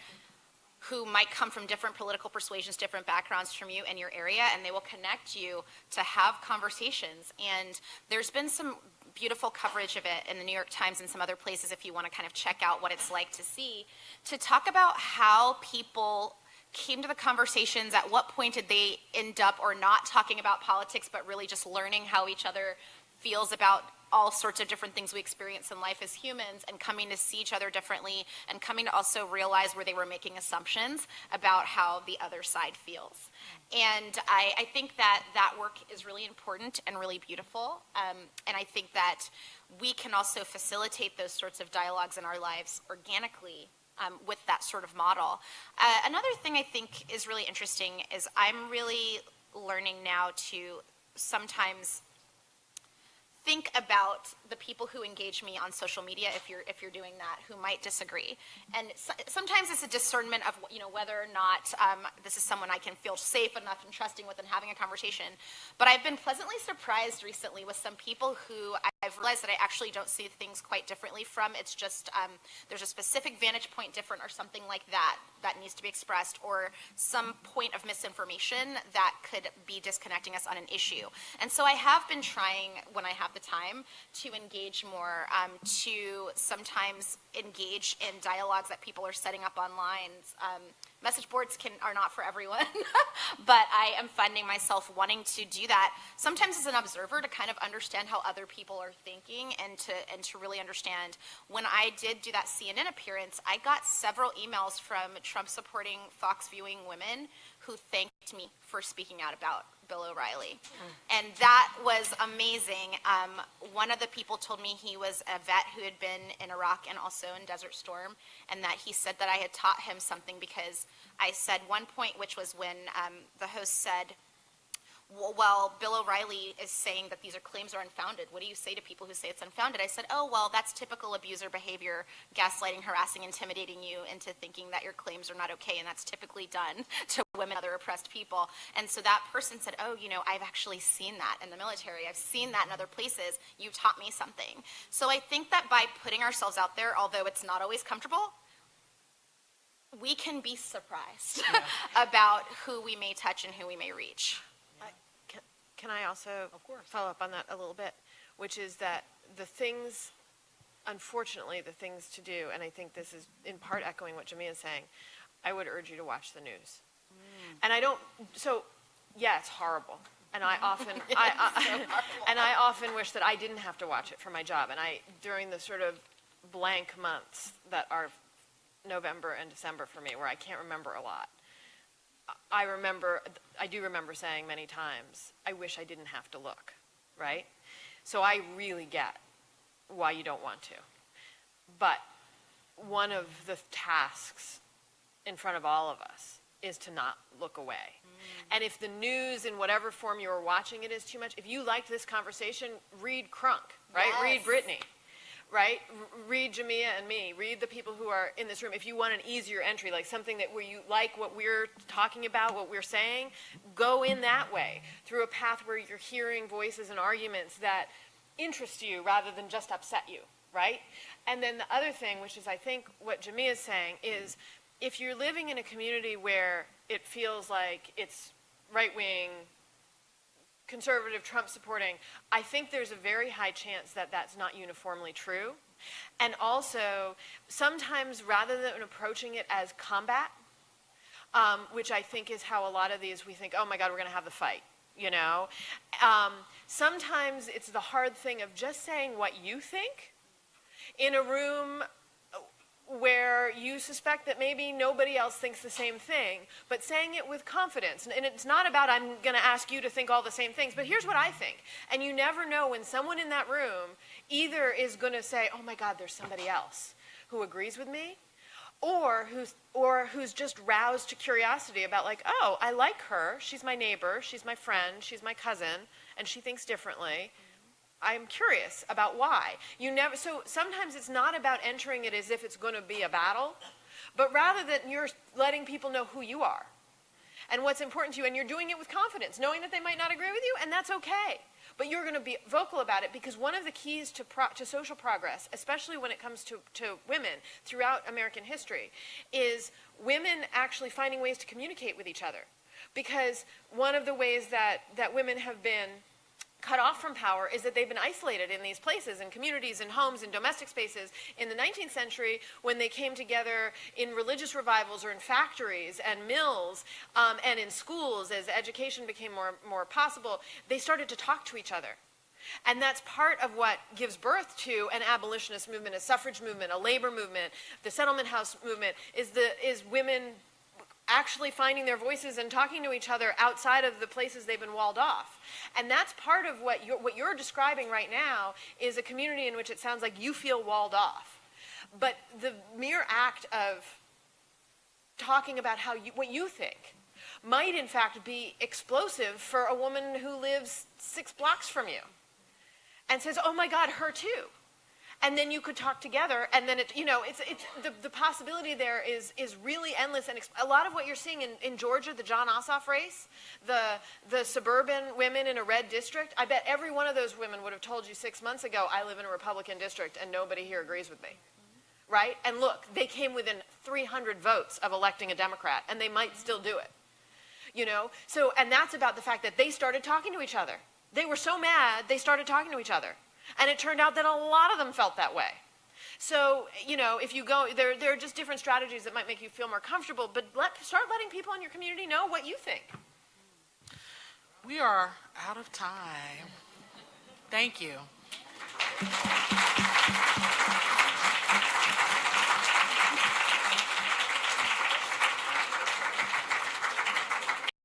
who might come from different political persuasions, different backgrounds from you in your area, and they will connect you to have conversations. And there's been some beautiful coverage of it in the New York Times and some other places, if you want to kind of check out what it's like to see, to talk about how people came to the conversations, at what point did they end up or not talking about politics, but really just learning how each other feels about all sorts of different things we experience in life as humans, and coming to see each other differently, and coming to also realize where they were making assumptions about how the other side feels. And I think that that work is really important and really beautiful. And I think that we can also facilitate those sorts of dialogues in our lives organically with that sort of model. Another thing I think is really interesting is I'm really learning now to sometimes think about the people who engage me on social media, if you're doing that, who might disagree. And sometimes it's a discernment of, you know, whether or not this is someone I can feel safe enough and trusting with and having a conversation. But I've been pleasantly surprised recently with some people who I've realized that I actually don't see things quite differently from. It's just there's a specific vantage point different or something like that that needs to be expressed, or some point of misinformation that could be disconnecting us on an issue. And so I have been trying, when I have the time, to engage more, to sometimes engage in dialogues that people are setting up online. Message boards are not for everyone, but I am finding myself wanting to do that, sometimes as an observer, to kind of understand how other people are thinking, and to really understand. When I did do that CNN appearance, I got several emails from Trump-supporting, Fox-viewing women who thanked me for speaking out about Bill O'Reilly. And that was amazing. One of the people told me he was a vet who had been in Iraq and also in Desert Storm, and that he said that I had taught him something, because I said one point, which was when the host said, well, Bill O'Reilly is saying that these claims are unfounded. What do you say to people who say it's unfounded? I said, oh, well, that's typical abuser behavior, gaslighting, harassing, intimidating you into thinking that your claims are not okay, and that's typically done to women and other oppressed people. And so that person said, oh, you know, I've actually seen that in the military. I've seen that in other places. You taught me something. So I think that by putting ourselves out there, although it's not always comfortable, we can be surprised about who we may touch and who we may reach. Can I also follow up on that a little bit, which is that the things, unfortunately, the things to do, and I think this is in part echoing what Jamia is saying, I would urge you to watch the news. And I don't, so yeah, it's horrible. And I often, and I often wish that I didn't have to watch it for my job. And during the sort of blank months that are November and December for me, where I can't remember a lot, I do remember saying many times, I wish I didn't have to look, right? So I really get why you don't want to. But one of the tasks in front of all of us is to not look away. And if the news in whatever form you are watching it is too much, if you liked this conversation, read Crunk, right? Yes. Read Brittney. Right? Read Jamia and me. Read the people who are in this room. If you want an easier entry, like something that where you like what we're talking about, what we're saying, go in that way, through a path where you're hearing voices and arguments that interest you rather than just upset you, right? And then the other thing, which is I think what Jamia is saying, is if you're living in a community where it feels like it's right-wing, conservative, Trump supporting, I think there's a very high chance that that's not uniformly true. And also, sometimes rather than approaching it as combat, which I think is how a lot of these we think, oh my God, we're going to have the fight, you know? Sometimes it's the hard thing of just saying what you think in a room where you suspect that maybe nobody else thinks the same thing, but saying it with confidence. And it's not about I'm going to ask you to think all the same things, but here's what I think. And you never know when someone in that room either is going to say, oh my God, there's somebody else who agrees with me, or who's just roused to curiosity about like, oh, I like her, she's my neighbor, she's my friend, she's my cousin, and she thinks differently. I'm curious about why. So sometimes it's not about entering it as if it's going to be a battle, but rather that you're letting people know who you are and what's important to you, and you're doing it with confidence, knowing that they might not agree with you, and that's okay. But you're going to be vocal about it, because one of the keys to social progress, especially when it comes to women throughout American history, is women actually finding ways to communicate with each other. Because one of the ways that women have been cut off from power is that they've been isolated in these places, in communities, in homes, in domestic spaces. In the 19th century, when they came together in religious revivals or in factories and mills and in schools, as education became more possible, they started to talk to each other. And that's part of what gives birth to an abolitionist movement, a suffrage movement, a labor movement, the settlement house movement, is women actually finding their voices and talking to each other outside of the places they've been walled off. And that's part of what you're describing right now is a community in which it sounds like you feel walled off. But the mere act of talking about what you think might in fact be explosive for a woman who lives 6 blocks from you and says, oh my God, her too. And then you could talk together, and then the possibility there is really endless. And a lot of what you're seeing in Georgia, the John Ossoff race, the suburban women in a red district, I bet every one of those women would have told you 6 months ago, I live in a Republican district and nobody here agrees with me, right? And look, they came within 300 votes of electing a Democrat, and they might still do it, you know? So, and that's about the fact that they started talking to each other. They were so mad, they started talking to each other. And it turned out that a lot of them felt that way. So, you know, if you go, there are just different strategies that might make you feel more comfortable, but start letting people in your community know what you think. We are out of time. Thank you.